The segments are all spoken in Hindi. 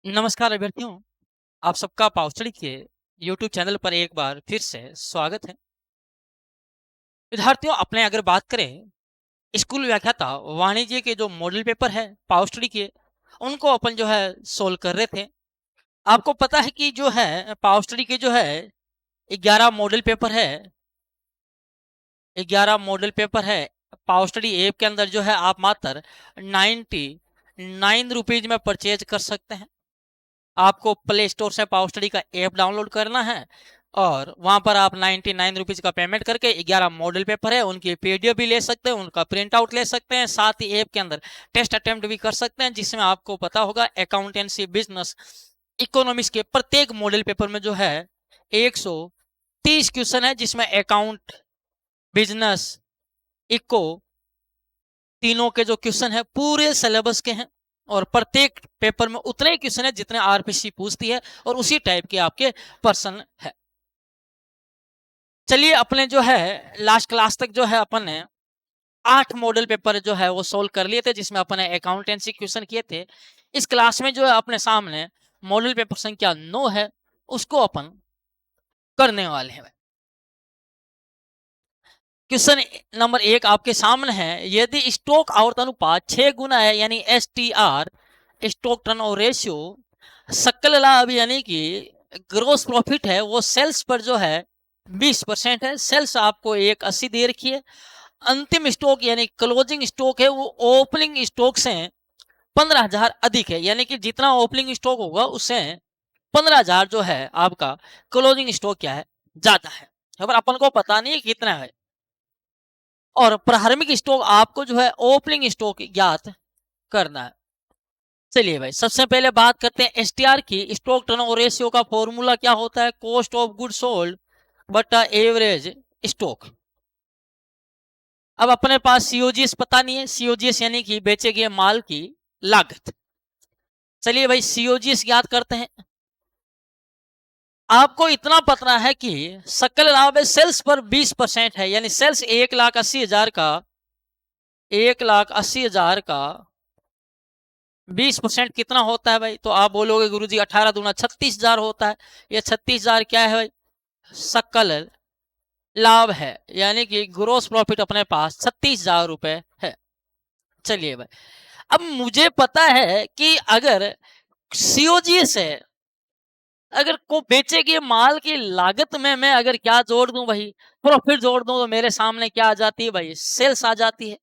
नमस्कार अभ्यर्थियों, आप सबका पावर स्टडी के यूट्यूब चैनल पर एक बार फिर से स्वागत है। विद्यार्थियों, अपने अगर बात करें स्कूल व्याख्याता वाणिज्य के जो मॉडल पेपर है पावर स्टडी के, उनको अपन जो है सोल्व कर रहे थे। आपको पता है कि जो है पावर स्टडी के जो है 11 मॉडल पेपर है। 11 मॉडल पेपर है पावर स्टडी ऐप के अंदर जो है आप मात्र 99 रुपीज में परचेज कर सकते हैं। आपको प्ले स्टोर से पावर स्टडी का ऐप डाउनलोड करना है और वहां पर आप 99 रुपीज का पेमेंट करके 11 मॉडल पेपर है उनकी पीडीएफ भी ले सकते हैं, उनका प्रिंट आउट ले सकते हैं। साथ ही ऐप के अंदर टेस्ट अटेम्प्ट भी कर सकते हैं, जिसमें आपको पता होगा अकाउंटेंसी, बिजनेस, इकोनॉमिक्स के प्रत्येक मॉडल पेपर में जो है 130 क्वेश्चन है, जिसमें अकाउंट, बिजनेस, इको तीनों के जो क्वेश्चन है पूरे सिलेबस के हैं और प्रत्येक पेपर में उतने ही क्वेश्चन है जितने आरपीसी पूछती है और उसी टाइप के आपके पर्सन है। चलिए, अपने जो है लास्ट क्लास तक जो है अपन ने 8 मॉडल पेपर जो है वो सोल्व कर लिए थे, जिसमें अपन ने अकाउंटेंसी क्वेश्चन किए थे। इस क्लास में जो है अपने सामने मॉडल पेपर संख्या 9 है, उसको अपन करने वाले हैं। क्वेश्चन नंबर 1 आपके सामने है। यदि स्टॉक आवर्त अनुपात 6 गुना है, यानी STR, स्टॉक टर्नओवर रेशियो, सकल लाभ यानी कि ग्रोस प्रॉफिट है वो सेल्स पर जो है 20% है। सेल्स आपको एक 80 दे रखी है। अंतिम स्टॉक यानी क्लोजिंग स्टॉक है वो ओपनिंग स्टॉक से 15,000 अधिक है, यानी कि जितना ओपनिंग स्टॉक होगा उससे 15,000 जो है आपका क्लोजिंग स्टॉक क्या है, ज्यादा है। पर अपन को पता नहीं है कितना है। और प्रारंभिक स्टॉक आपको जो है ओपनिंग स्टॉक ज्ञात करना है। चलिए भाई, सबसे पहले बात करते हैं एसटीआर की। स्टॉक टर्नओवर रेशियो का फॉर्मूला क्या होता है? कॉस्ट ऑफ गुड सोल्ड बटा एवरेज स्टॉक। अब अपने पास सीओजीएस पता नहीं है। सीओजीएस यानी कि बेचे गए माल की लागत। चलिए भाई, सीओजीएस ज्ञात करते हैं। आपको इतना पता है कि सकल लाभ सेल्स पर 20% है, यानी सेल्स 1,80,000 का 1,80,000 का 20% कितना होता है भाई? तो आप बोलोगे गुरुजी 18 दूना 36,000 होता है। ये 36,000 क्या है भाई? सकल लाभ है, यानी कि ग्रोस प्रॉफिट अपने पास 36,000 रुपए है। चलिए भाई, अब मुझे पता है कि अगर सीओजीएस है, अगर को बेचे गए माल की लागत में मैं अगर क्या जोड़ दूं भाई, प्रॉफिट जोड़ दूं, तो मेरे सामने क्या आ जाती है भाई? सेल्स आ जाती है।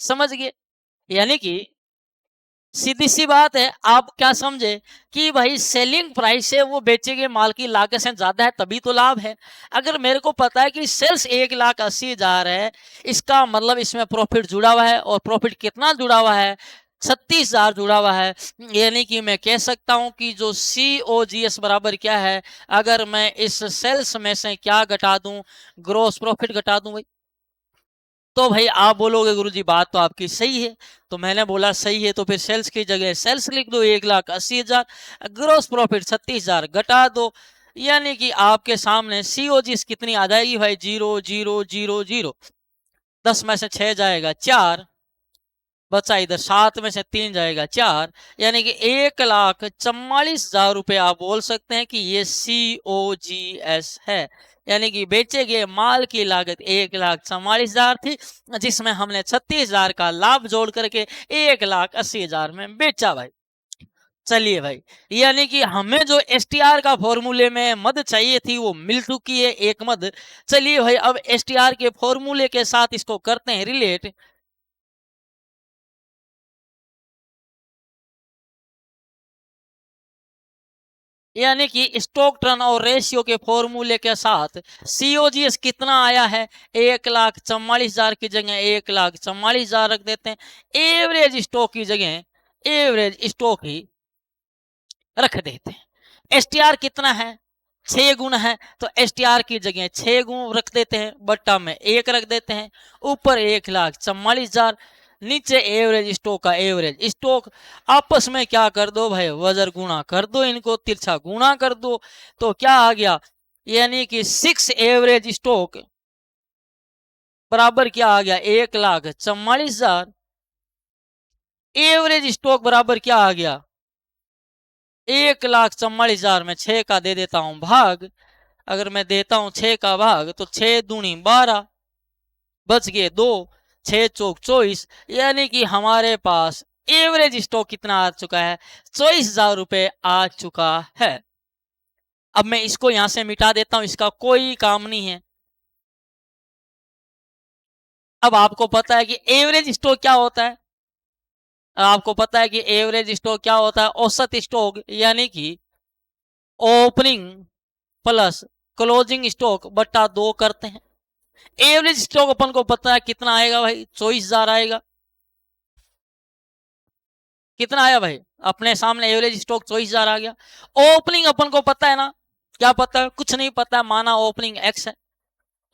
समझ गए? यानी कि सीधी सी बात है। आप क्या समझे कि भाई सेलिंग प्राइस है वो बेचे गए माल की लागत से ज्यादा है, तभी तो लाभ है। अगर मेरे को पता है कि सेल्स 1,80,000 है, इसका मतलब इसमें प्रॉफिट जुड़ा हुआ है। और प्रॉफिट कितना जुड़ा हुआ है? 36,000 जुड़ा हुआ है। यानी कि मैं कह सकता हूं कि जो COGS बराबर क्या है, अगर मैं इस सेल्स में से क्या घटा दूं, ग्रोस प्रॉफिट घटा दूं भाई, तो भाई आप बोलोगे गुरुजी बात तो आपकी सही है। तो मैंने बोला सही है, तो फिर सेल्स की जगह सेल्स लिख दो 1,80,000, ग्रोस प्रॉफिट 36,000 घटा दो, यानी कि आपके सामने सीओजी कितनी आ जाएगी भाई? 0,0,0,0। 10 में से 6 जाएगा 4, बचा इधर 7 में से 3 जाएगा 4, यानी कि 1,44,000 रुपए आप बोल सकते हैं कि ये COGS है। यानी कि बेचे गए माल की लागत 1,44,000 थी, जिसमें हमने 36,000 का लाभ जोड़ करके 1,80,000 में बेचा भाई। चलिए भाई, यानी कि हमें जो एसटीआर का फॉर्मूले में मद चाहिए थी वो मिल चुकी है, एक मद। चलिए भाई, अब एसटीआर के फॉर्मूले के साथ इसको करते हैं रिलेट। यानी कि स्टॉक टर्न और रेशियो के फॉर्मूले के साथ सीओजीएस कितना आया है? 1,44,000 की जगह 1,44,000 रख देते हैं। एवरेज स्टॉक की जगह एवरेज स्टॉक ही रख देते हैं। एसटीआर कितना है? 6 गुण है, तो एसटीआर की जगह 6 गुण रख देते हैं, बट्टा में 1 रख देते हैं। ऊपर 1,44,000, नीचे एवरेज स्टॉक का एवरेज स्टॉक। आपस में क्या कर दो भाई? वजर गुणा कर दो, इनको तिरछा गुणा कर दो, तो क्या आ गया? यानी कि 6 एवरेज स्टॉक बराबर क्या आ गया? 1,44,000। एवरेज स्टॉक बराबर क्या आ गया? 1,44,000 में 6 का दे देता हूं भाग। अगर मैं देता हूं 6 का भाग तो 6 दूनी 12, बच गए 2, 6 चौक 24, यानी कि हमारे पास एवरेज स्टॉक कितना आ चुका है, 24,000 रुपए आ चुका है। अब मैं इसको यहां से मिटा देता हूं, इसका कोई काम नहीं है। अब आपको पता है कि एवरेज स्टॉक क्या होता है, आपको पता है कि एवरेज स्टॉक क्या होता है, औसत स्टॉक, यानी कि ओपनिंग प्लस क्लोजिंग स्टॉक बटा 2 करते हैं। एवरेज स्टॉक अपन को पता है कितना आएगा भाई, 24,000 आएगा। कितना आया भाई, अपने सामने एवरेज स्टॉक 24,000 आ गया। ओपनिंग अपन को पता है ना, क्या पता है, कुछ नहीं पता है, माना ओपनिंग एक्स है।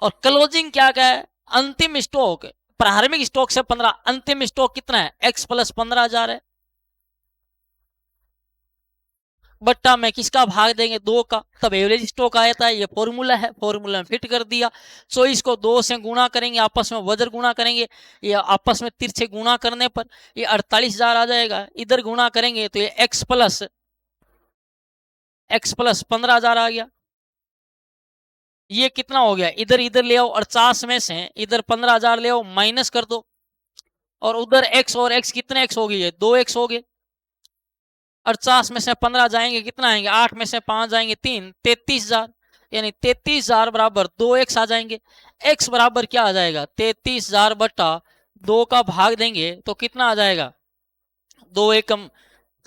और क्लोजिंग क्या क्या है, अंतिम स्टॉक, प्रारंभिक स्टॉक से 15, अंतिम स्टॉक कितना है, एक्स प्लस 15,000 है, बट्टा में किसका भाग देंगे, 2 का, तब एवरेज स्टॉक आया था। ये फॉर्मूला है, फॉर्मूला में फिट कर दिया। 24 को 2 से गुणा करेंगे, आपस में वज्र गुणा करेंगे, ये आपस में तिरछे गुणा करने पर ये 48,000 आ जाएगा। इधर गुणा करेंगे तो ये एक्स प्लस 15,000 आ गया। ये कितना हो गया, इधर इधर ले आओ, 48 में से इधर 15,000 ले आओ, माइनस कर दो, और उधर एक्स और एक्स कितने एक्स हो गए, 2 एक्स हो गए। 48 में से 15 जाएंगे, कितना आएंगे, 8 में से 5 जाएंगे 3, 33,000, यानी 33,000 बराबर 2 एक्स आ जाएंगे। एक्स बराबर क्या आ जाएगा, 33,000 बट्टा 2 का भाग देंगे तो कितना आ जाएगा, 2 एकम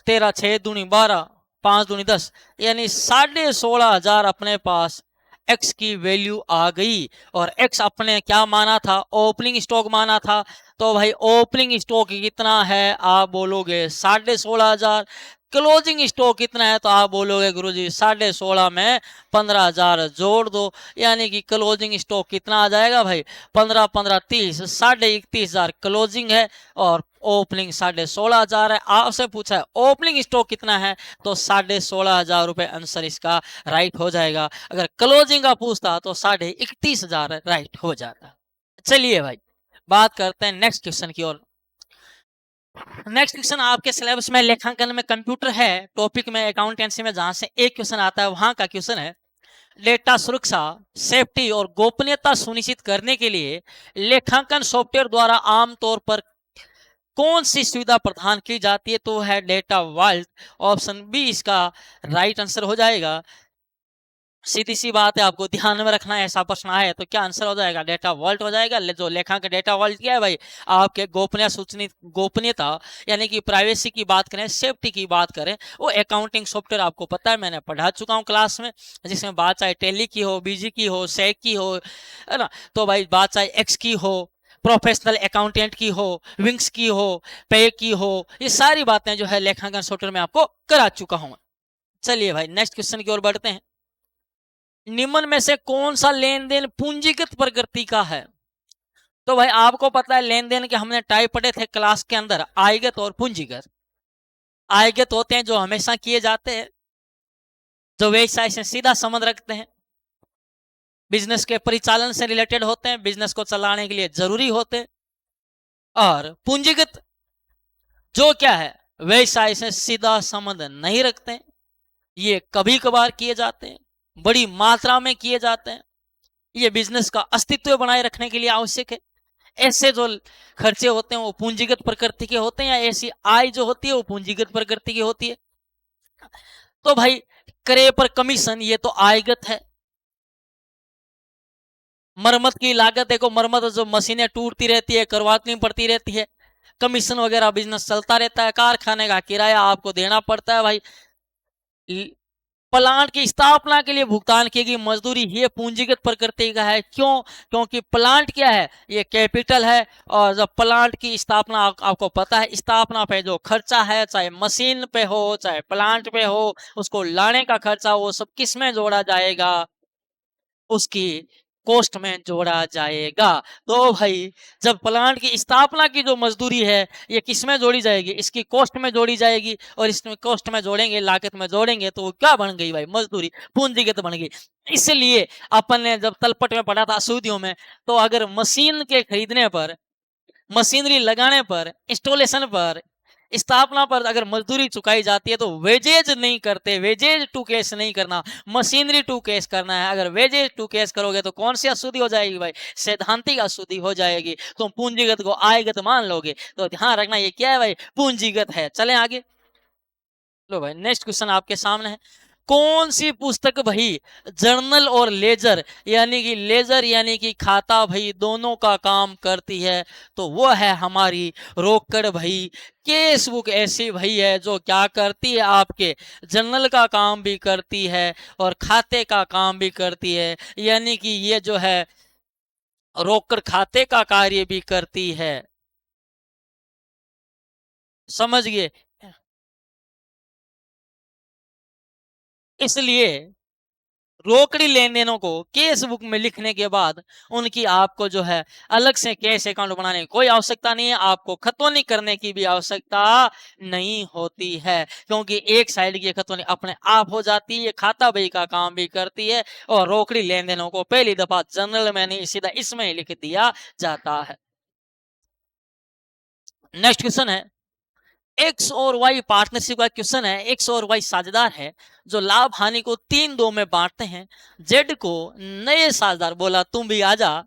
13, 6 दूनी 12, 5 दूनी 10, यानी 16,500 अपने पास एक्स की वैल्यू आ गई। और एक्स अपने क्या माना था, ओपनिंग स्टॉक माना था। तो भाई ओपनिंग स्टॉक कितना है, आप बोलोगे 16,500। क्लोजिंग स्टॉक कितना है, तो आप बोलोगे गुरुजी 16,500 में 15,000 जोड़ दो, यानी कि क्लोजिंग स्टॉक कितना आ जाएगा भाई, 15 15 30, 31,500 क्लोजिंग है और ओपनिंग 16,500 है। आपसे पूछा है ओपनिंग स्टॉक कितना है, तो 16,500 रुपए आंसर इसका राइट हो जाएगा। अगर क्लोजिंग का पूछता तो 31,500 राइट हो जाता। चलिए भाई बात करते हैं नेक्स्ट क्वेश्चन की ओर। नेक्स्ट क्वेश्चन आपके सिलेबस में लेखांकन में कंप्यूटर है, टॉपिक में अकाउंटेंसी में जहां से एक क्वेश्चन आता है, वहां का क्वेश्चन है, डेटा सुरक्षा, सेफ्टी और गोपनीयता सुनिश्चित करने के लिए लेखांकन सॉफ्टवेयर द्वारा आमतौर पर कौन सी सुविधा प्रदान की जाती है, तो है डेटा वॉल्ट। ऑप्शन बी इसका राइट आंसर हो जाएगा। सीधी सी बात है, आपको ध्यान में रखना है, ऐसा प्रश्न आए तो क्या आंसर हो जाएगा, डेटा वॉल्ट हो जाएगा। जो लेखांकन डेटा वॉल्ट क्या है भाई, आपके गोपनीयता यानी कि प्राइवेसी की बात करें, सेफ्टी की बात करें, वो अकाउंटिंग सॉफ्टवेयर आपको पता है, मैंने पढ़ा चुका हूँ क्लास में, जिसमें बात चाहे टेली की हो, बीजी की हो, सैक की हो, है ना, तो भाई बात चाहे एक्स की हो, प्रोफेशनल अकाउंटेंट की हो, विंग्स की हो, पे की हो, ये सारी बातें जो है लेखांकन सॉफ्टवेयर में आपको करा चुका हूँ। चलिए भाई नेक्स्ट क्वेश्चन की ओर बढ़ते हैं। निम्न में से कौन सा लेन देन पूंजीगत प्रकृति का है, तो भाई आपको पता है लेन देन के हमने टाइप पढ़े थे क्लास के अंदर, आयगत और पूंजीगत। आयगत होते हैं जो हमेशा किए जाते हैं, जो व्यवसाय से सीधा संबंध रखते हैं, बिजनेस के परिचालन से रिलेटेड होते हैं, बिजनेस को चलाने के लिए जरूरी होते हैं। और पूंजीगत जो क्या है, व्यवसाय से सीधा संबंध नहीं रखते हैं, ये कभी कभार किए जाते हैं, बड़ी मात्रा में किए जाते हैं, ये बिजनेस का अस्तित्व बनाए रखने के लिए आवश्यक है। ऐसे जो खर्चे होते हैं वो पूंजीगत प्रकृति के होते हैं, या ऐसी आय जो होती है वो पूंजीगत प्रकृति की होती है। तो भाई क्रय पर कमीशन ये तो आयगत है। मरम्मत की लागत, देखो मरम्मत जो मशीनें टूटती रहती है, करवानी पड़ती रहती है, कमीशन वगैरह बिजनेस चलता रहता है। कारखाने का किराया आपको देना पड़ता है भाई। प्लांट की स्थापना के लिए भुगतान की गई मजदूरी ये पूंजीगत प्रकृति का है। क्यों, क्योंकि प्लांट क्या है, ये कैपिटल है, और जब प्लांट की स्थापना आपको पता है, स्थापना पे जो खर्चा है, चाहे मशीन पे हो चाहे प्लांट पे हो, उसको लाने का खर्चा, वो सब किस में जोड़ा जाएगा, उसकी कॉस्ट में जोड़ा जाएगा। तो भाई जब प्लांट की स्थापना की जो मजदूरी है ये किस में जोड़ी जाएगी, इसकी कॉस्ट में जोड़ी जाएगी, और इसमें कॉस्ट में जोड़ेंगे, लागत में जोड़ेंगे, तो वो क्या बन गई भाई, मजदूरी, पूंजीगत बन गई। इसलिए अपन ने जब तलपट में पढ़ा था सूदियों में, तो अगर मशीन के खरीदने पर, मशीनरी लगाने पर, इंस्टॉलेशन पर स्थापना पर अगर मजदूरी चुकाई जाती है तो वेजेज नहीं करते, वेजेज टू केस नहीं करना, मशीनरी टू केस करना है। अगर वेजेज टू केस करोगे तो कौन सी अशुद्धि हो जाएगी भाई? सैद्धांतिक अशुद्धि हो जाएगी। तुम पूंजीगत को आयगत मान लोगे, तो ध्यान रखना ये क्या है भाई? पूंजीगत है। चलें आगे। लो भाई नेक्स्ट क्वेश्चन आपके सामने है। कौन सी पुस्तक भाई जर्नल और लेजर यानी कि खाता भाई दोनों का काम करती है? तो वो है हमारी रोकड़ भाई। केस बुक ऐसी भाई है जो क्या करती है? आपके जर्नल का काम भी करती है और खाते का काम भी करती है, यानी कि ये जो है रोकड़ खाते का कार्य भी करती है। समझ गए? इसलिए रोकड़ी लेन देनों को केस बुक में लिखने के बाद उनकी आपको जो है अलग से कैश अकाउंट बनाने की कोई आवश्यकता नहीं है। आपको खतौनी करने की भी आवश्यकता नहीं होती है, क्योंकि एक साइड की खतौनी अपने आप हो जाती है। खाता बही का काम भी करती है और रोकड़ी लेन देनों को पहली दफा जनरल में नहीं सीधा इसमें लिख दिया जाता है। नेक्स्ट क्वेश्चन है, एक्स और वाई पार्टनरशिप का क्वेश्चन है। एक्स और वाई साझेदार है जो लाभ हानि को 3-2 में बांटते हैं। जेड को नए साझेदार बोला तुम भी आजा,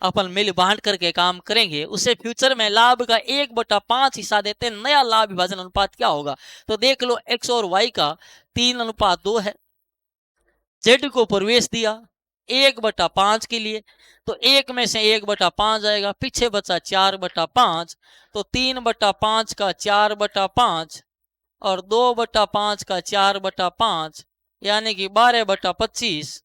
अपन मिल बांट करके काम करेंगे, उसे फ्यूचर में लाभ का 1/5 हिस्सा देते। नया लाभ विभाजन अनुपात क्या होगा? तो देख लो एक्स और वाई का 3:2 है। जेड को प्रवेश दिया 1/5 के लिए, तो एक में से 1/5 जाएगा, पीछे बचा 4/5। तो 3/5 का 4/5 और 2/5 का 4/5, यानी कि 12/25,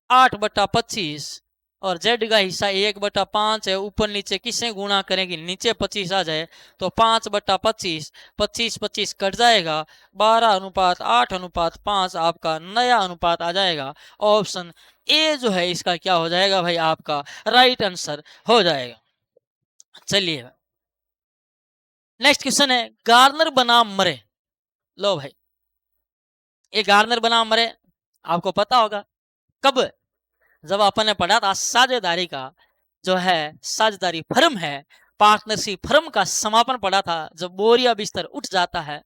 8/25। और जेड का हिस्सा 1/5 है। ऊपर नीचे किससे गुणा करेंगे? नीचे 25 आ जाए तो 5/25, 25 कट जाएगा, 12:8:5 आपका नया अनुपात आ जाएगा। ऑप्शन ए जो है इसका क्या हो जाएगा भाई? आपका राइट आंसर हो जाएगा। चलिए नेक्स्ट क्वेश्चन है, गार्नर बनाम मरे। लो भाई ये गार्नर बनाम मरे आपको पता होगा कब? जब अपन ने पढ़ा था साझेदारी का जो है, साझेदारी फर्म है, पार्टनरशिप फर्म का समापन पड़ा था। जब बोरिया बिस्तर उठ जाता है,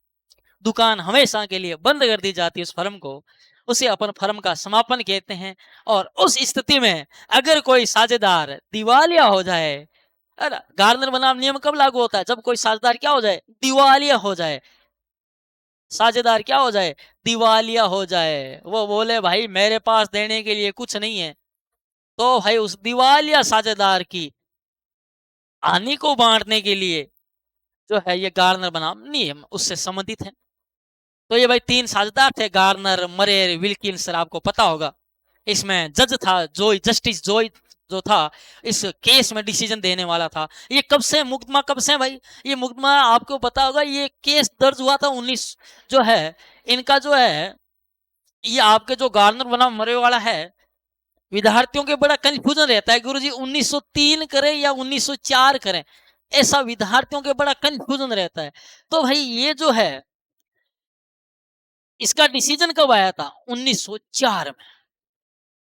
दुकान हमेशा के लिए बंद कर दी जाती है उस फर्म को, उसे अपन फर्म का समापन कहते हैं। और उस स्थिति में अगर कोई साझेदार दिवालिया हो जाए, अरे गार्नर बनाम नियम कब लागू होता है? जब कोई साझेदार क्या हो जाए? दिवालिया हो जाए। साझेदार क्या हो जाए? दिवालिया हो जाए। वो बोले भाई मेरे पास देने के लिए कुछ नहीं है, तो भाई उस दिवालिया साझेदार की हानि को बांटने के लिए जो है ये गार्नर बनाम नियम उससे संबंधित है। तो ये भाई 3 साझेदार थे, गार्नर, मरे, विल्किंस, आपको पता होगा। इसमें जज था जोई, जस्टिस जोई जो था इस केस में डिसीजन देने वाला था। ये कब से मुकदमा, कब से भाई? ये मुकदमा आपको पता होगा, ये केस दर्ज हुआ था 19 जो है इनका जो है, ये आपके जो गार्नर बनाम मरे वाला है, विद्यार्थियों के बड़ा कंफ्यूजन रहता है गुरुजी 1903 करें या 1904 करें, ऐसा विद्यार्थियों के बड़ा कंफ्यूजन रहता है। तो भाई ये जो है इसका डिसीजन कब आया था? 1904 में।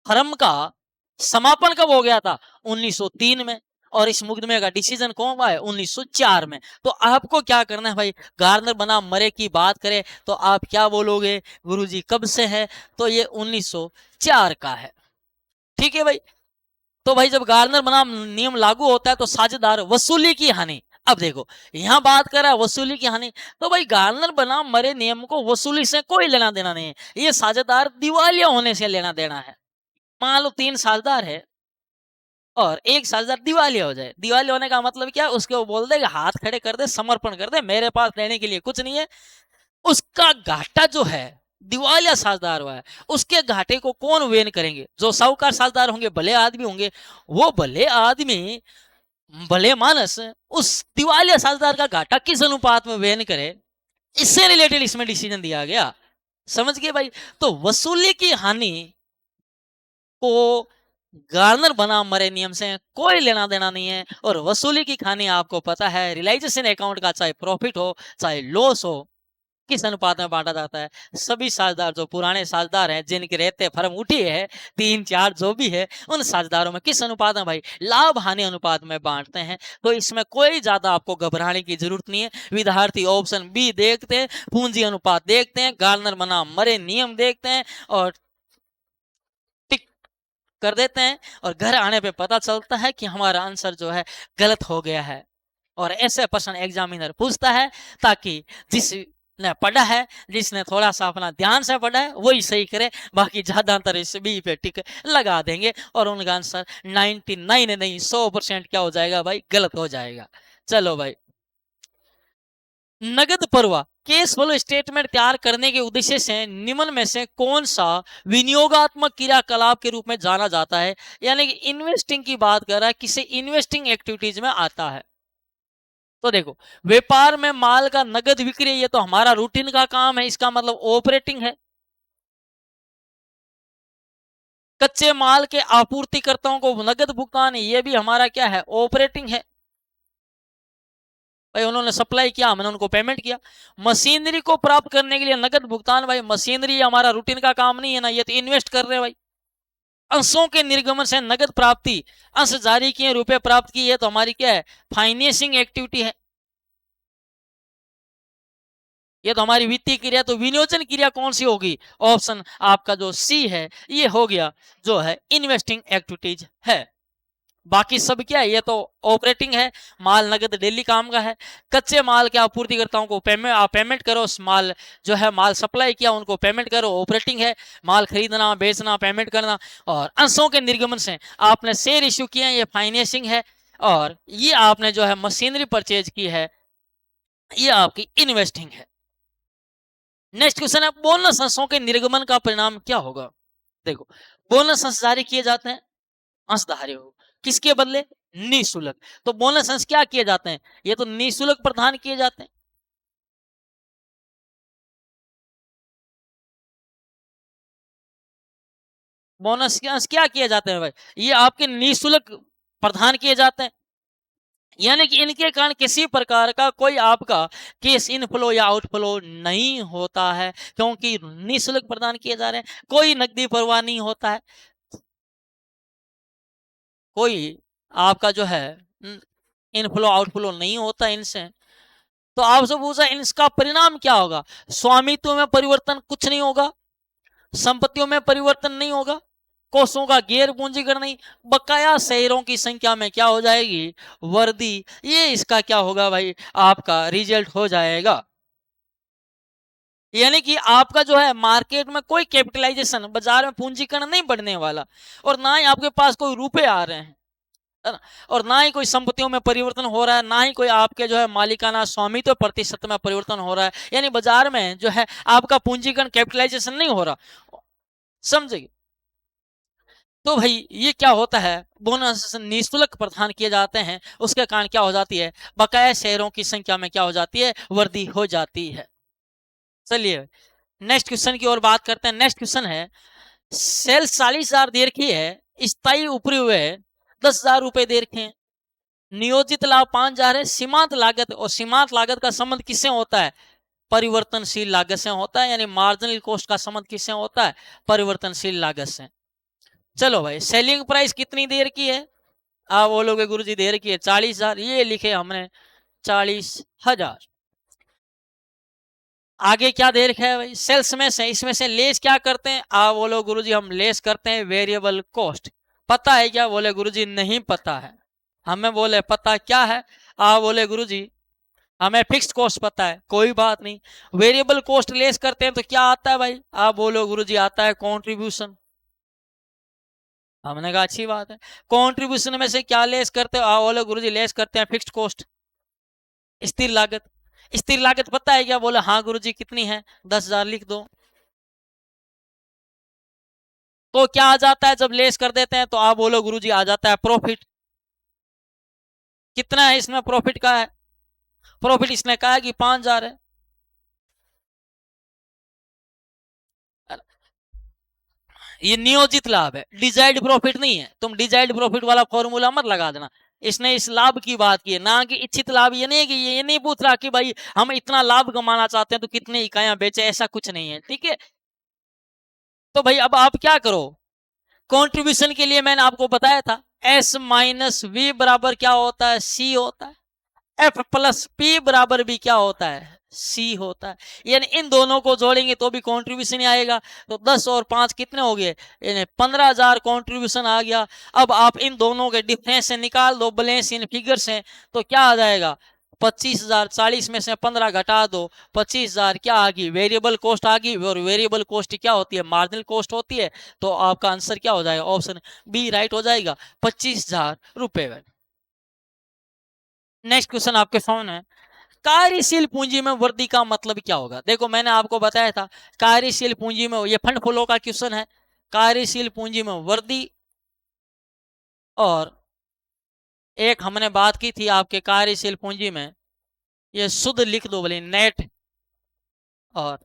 फर्म का समापन कब हो गया था? 1903 में। और इस मुकदमे का डिसीजन कौन आया? 1904 में। तो आपको क्या करना है भाई? गार्नर बनाम मरे की बात करें तो आप क्या बोलोगे गुरुजी कब से है? तो ये 1904 का है। ठीक है भाई। तो भाई जब गार्नर बनाम नियम लागू होता है तो साझेदार वसूली की हानि, अब देखो यहां बात कर रहा है वसूली की हानि, तो भाई गार्नर बनाम मरे नियम को वसूली से कोई लेना देना नहीं है, ये साझेदार दिवालिया होने से लेना देना है। मान लो 3 साझेदार है और एक साझेदार दिवालिया हो जाए, दिवालिया होने का मतलब क्या? उसके वो बोल दे हाथ खड़े कर दे, समर्पण कर दे, मेरे पास लेने के लिए कुछ नहीं है। उसका घाटा जो है दिवालिया साझेदार हुआ है, उसके घाटे को कौन वेन करेंगे? जो साहूकार साझेदार होंगे, भले आदमी होंगे, वो भले आदमी, भले मानस उस दिवालिया साझेदार का घाटा किस अनुपात में वेन करे, इससे रिलेटेड इसमें डिसीजन दिया गया। समझ गए भाई? तो वसूली की हानि को गार्नर बनाम मरे नियम से कोई लेना देना नहीं है। और वसूली की हानि आपको पता है रियलाइजेशन अकाउंट का, चाहे प्रॉफिट हो चाहे लॉस हो, किस अनुपात में बांटा जाता है? सभी साझेदार जो पुराने साझेदार हैं, जिनके रहते फर्म उठी है, 3-4 जो भी है, उन साझेदारों में किस अनुपात में भाई? लाभ हानि अनुपात में बांटते हैं। तो इसमें कोई ज्यादा आपको घबराने की जरूरत नहीं है। विद्यार्थी ऑप्शन बी देखते हैं, पूंजी अनुपात देखते हैं, गार्नर बनाम मरे नियम देखते हैं और टिक कर देते हैं, और घर आने पे पता चलता है कि हमारा आंसर जो है गलत हो गया है। और ऐसे प्रश्न एग्जामिनर पूछता है ताकि जिसने पढ़ा है, जिसने थोड़ा सा अपना ध्यान से पढ़ा है, वही सही करे, बाकी ज्यादातर इस बी पे टिक लगा देंगे और उनका आंसर 99 नहीं 100% क्या हो जाएगा भाई? गलत हो जाएगा। चलो भाई, नगद प्रवाह कैश फ्लो स्टेटमेंट तैयार करने के उद्देश्य से निम्न में से कौन सा विनियोगात्मक क्रियाकलाप के रूप में जाना जाता है? यानी कि इन्वेस्टिंग की बात कर रहा है, किसी इन्वेस्टिंग एक्टिविटीज में आता है। तो देखो, व्यापार में माल का नगद विक्रय, ये तो हमारा रूटीन का काम है, इसका मतलब ऑपरेटिंग है। कच्चे माल के आपूर्तिकर्ताओं को नगद भुगतान, ये भी हमारा क्या है? ऑपरेटिंग है। भाई उन्होंने सप्लाई किया, हमने उनको पेमेंट किया। मशीनरी को प्राप्त करने के लिए नगद भुगतान, भाई मशीनरी हमारा रूटीन का काम नहीं है ना, ये तो इन्वेस्ट कर रहे हैं भाई। अंशों के निर्गमन से नगद प्राप्ति, अंश जारी किए, रुपए प्राप्त किए, तो हमारी क्या है? फाइनेंसिंग एक्टिविटी है। ये तो हमारी वित्तीय क्रिया। तो विनियोजन क्रिया कौन सी होगी? ऑप्शन आपका जो सी है, ये हो गया जो है इन्वेस्टिंग एक्टिविटीज है। बाकी सब क्या है? ये तो ऑपरेटिंग है, माल नगद डेली काम का है। कच्चे माल के आपूर्तिकर्ताओं को पेमेंट करो, माल जो है माल सप्लाई किया उनको पेमेंट करो, ऑपरेटिंग है। माल खरीदना, बेचना, पेमेंट करना। और अंशों के निर्गमन से आपने शेयर इश्यू किए, ये फाइनेंसिंग है। और ये आपने जो है मशीनरी परचेज की है, ये आपकी इन्वेस्टिंग है। नेक्स्ट क्वेश्चन है, बोनस अंशों के निर्गमन का परिणाम क्या होगा? देखो, बोनस अंश जारी किए जाते हैं अंशधारी हो, किसके बदले? निःशुल्क। तो बोनस अंश क्या किए जाते हैं? ये तो निःशुल्क प्रदान किए जाते हैं। बोनस के अंश क्या किए जाते हैं भाई? ये आपके निःशुल्क प्रदान किए जाते हैं। यानी कि इनके कारण किसी प्रकार का कोई आपका केस इनफ्लो या आउटफ्लो नहीं होता है, क्योंकि निःशुल्क प्रदान किए जा रहे हैं। कोई नकदी प्रवाह नहीं होता है, कोई आपका जो है इनफ्लो आउटफ्लो नहीं होता इनसे। तो आपसे पूछा इसका परिणाम क्या होगा? स्वामित्व में परिवर्तन कुछ नहीं होगा, संपत्तियों में परिवर्तन नहीं होगा, कोषों का गैर पूंजीकरण नहीं, बकाया शेयरों की संख्या में क्या हो जाएगी? वृद्धि। ये इसका क्या होगा भाई? आपका रिजल्ट हो जाएगा। यानी कि आपका जो है मार्केट में कोई कैपिटलाइजेशन, बाजार में पूंजीकरण नहीं बढ़ने वाला, और ना ही आपके पास कोई रुपए आ रहे हैं, है ना? और ना ही कोई संपत्तियों में परिवर्तन हो रहा है, ना ही कोई आपके जो है मालिकाना स्वामित्व प्रतिशत में परिवर्तन हो रहा है। यानी बाजार में जो है आपका पूंजीकरण, कैपिटलाइजेशन नहीं हो रहा, समझे? तो भाई ये क्या होता है? बोनस निःशुल्क प्रदान किए जाते हैं, उसके कारण क्या हो जाती है? बकाया शेयरों की संख्या में क्या हो जाती है? वृद्धि हो जाती है। चलिए नेक्स्ट क्वेश्चन की ओर बात करते हैं। नेक्स्ट क्वेश्चन है, सेल 40,000 दे रखी है, स्थायी ऊपरी हुए 10,000 रुपए दे रखे हैं, नियोजित लाभ 5,000 है। सीमांत लागत, और सीमांत लागत का संबंध किससे होता है? परिवर्तनशील लागत से होता है। यानी मार्जिनल कॉस्ट का संबंध किससे होता है? परिवर्तनशील लागत से। चलो भाई, सेलिंग प्राइस कितनी देर की है? आप बोलोगे गुरुजी देर की है 40,000, ये लिखे हमने 40,000। आगे क्या दे रखा है भाई? सेल्स में से, इसमें से लेस क्या करते हैं? आप बोलो गुरुजी हम लेस करते हैं वेरिएबल कॉस्ट। पता है क्या? बोले गुरुजी नहीं पता है। हमें बोले पता क्या है? आप बोले गुरुजी हमें फिक्स्ड कॉस्ट पता है। कोई बात नहीं, वेरिएबल कॉस्ट लेस करते हैं तो क्या आता है भाई? आप बोलो गुरुजी आता है कंट्रीब्यूशन। हमने कहा अच्छी बात है। कंट्रीब्यूशन में से क्या लेस करते हो? आप बोलो गुरुजी लेस करते हैं फिक्स्ड कॉस्ट, स्थिर लागत। स्थिर लागत पता है क्या? बोले हाँ गुरुजी कितनी है? 10,000 लिख दो। तो क्या आ जाता है जब लेस कर देते हैं? तो आप बोलो गुरुजी आ जाता है प्रॉफिट। कितना है इसमें प्रॉफिट का है? प्रॉफिट इसने कहा है कि 5,000 है। ये नियोजित लाभ है, डिजायर्ड प्रॉफिट नहीं है। तुम डिजायर्ड प्रॉफिट वाला फॉर्मूला मत लगा देना। इसने इस लाभ की बात की है, ना कि इच्छित लाभ। ये नहीं कि ये नहीं पूछ रहा कि भाई हम इतना लाभ कमाना चाहते हैं तो कितनी इकाइयां बेचे, ऐसा कुछ नहीं है। ठीक है, तो भाई अब आप क्या करो, कंट्रीब्यूशन के लिए मैंने आपको बताया था S माइनस वी बराबर क्या होता है, C होता है। F प्लस P बराबर भी क्या होता है, C होता है। यानी इन दोनों को जोड़ेंगे तो भी कंट्रीब्यूशन आएगा। तो 10 और 5 कितने हो गए, यानी 15,000 कंट्रीब्यूशन आ गया। अब आप इन दोनों के डिफरेंस से निकाल दो, बैलेंस इन फिगर से, तो क्या आ जाएगा 25,000। 40 में से 15 घटा दो, 25,000 क्या आ गई, वेरिएबल कॉस्ट आ गई। और वेरिएबल कॉस्ट क्या होती है, मार्जिनल कॉस्ट होती है। तो आपका आंसर क्या हो जाएगा, ऑप्शन बी राइट हो जाएगा, 25,000 रुपए। नेक्स्ट क्वेश्चन आपके सामने है, कार्यशील पूंजी में वृद्धि का मतलब क्या होगा। देखो मैंने आपको बताया था कार्यशील पूंजी में, ये फंड फ्लो का क्वेश्चन है, कार्यशील पूंजी में वृद्धि। और एक हमने बात की थी आपके कार्यशील पूंजी में, ये शुद्ध लिख दो बोले नेट, और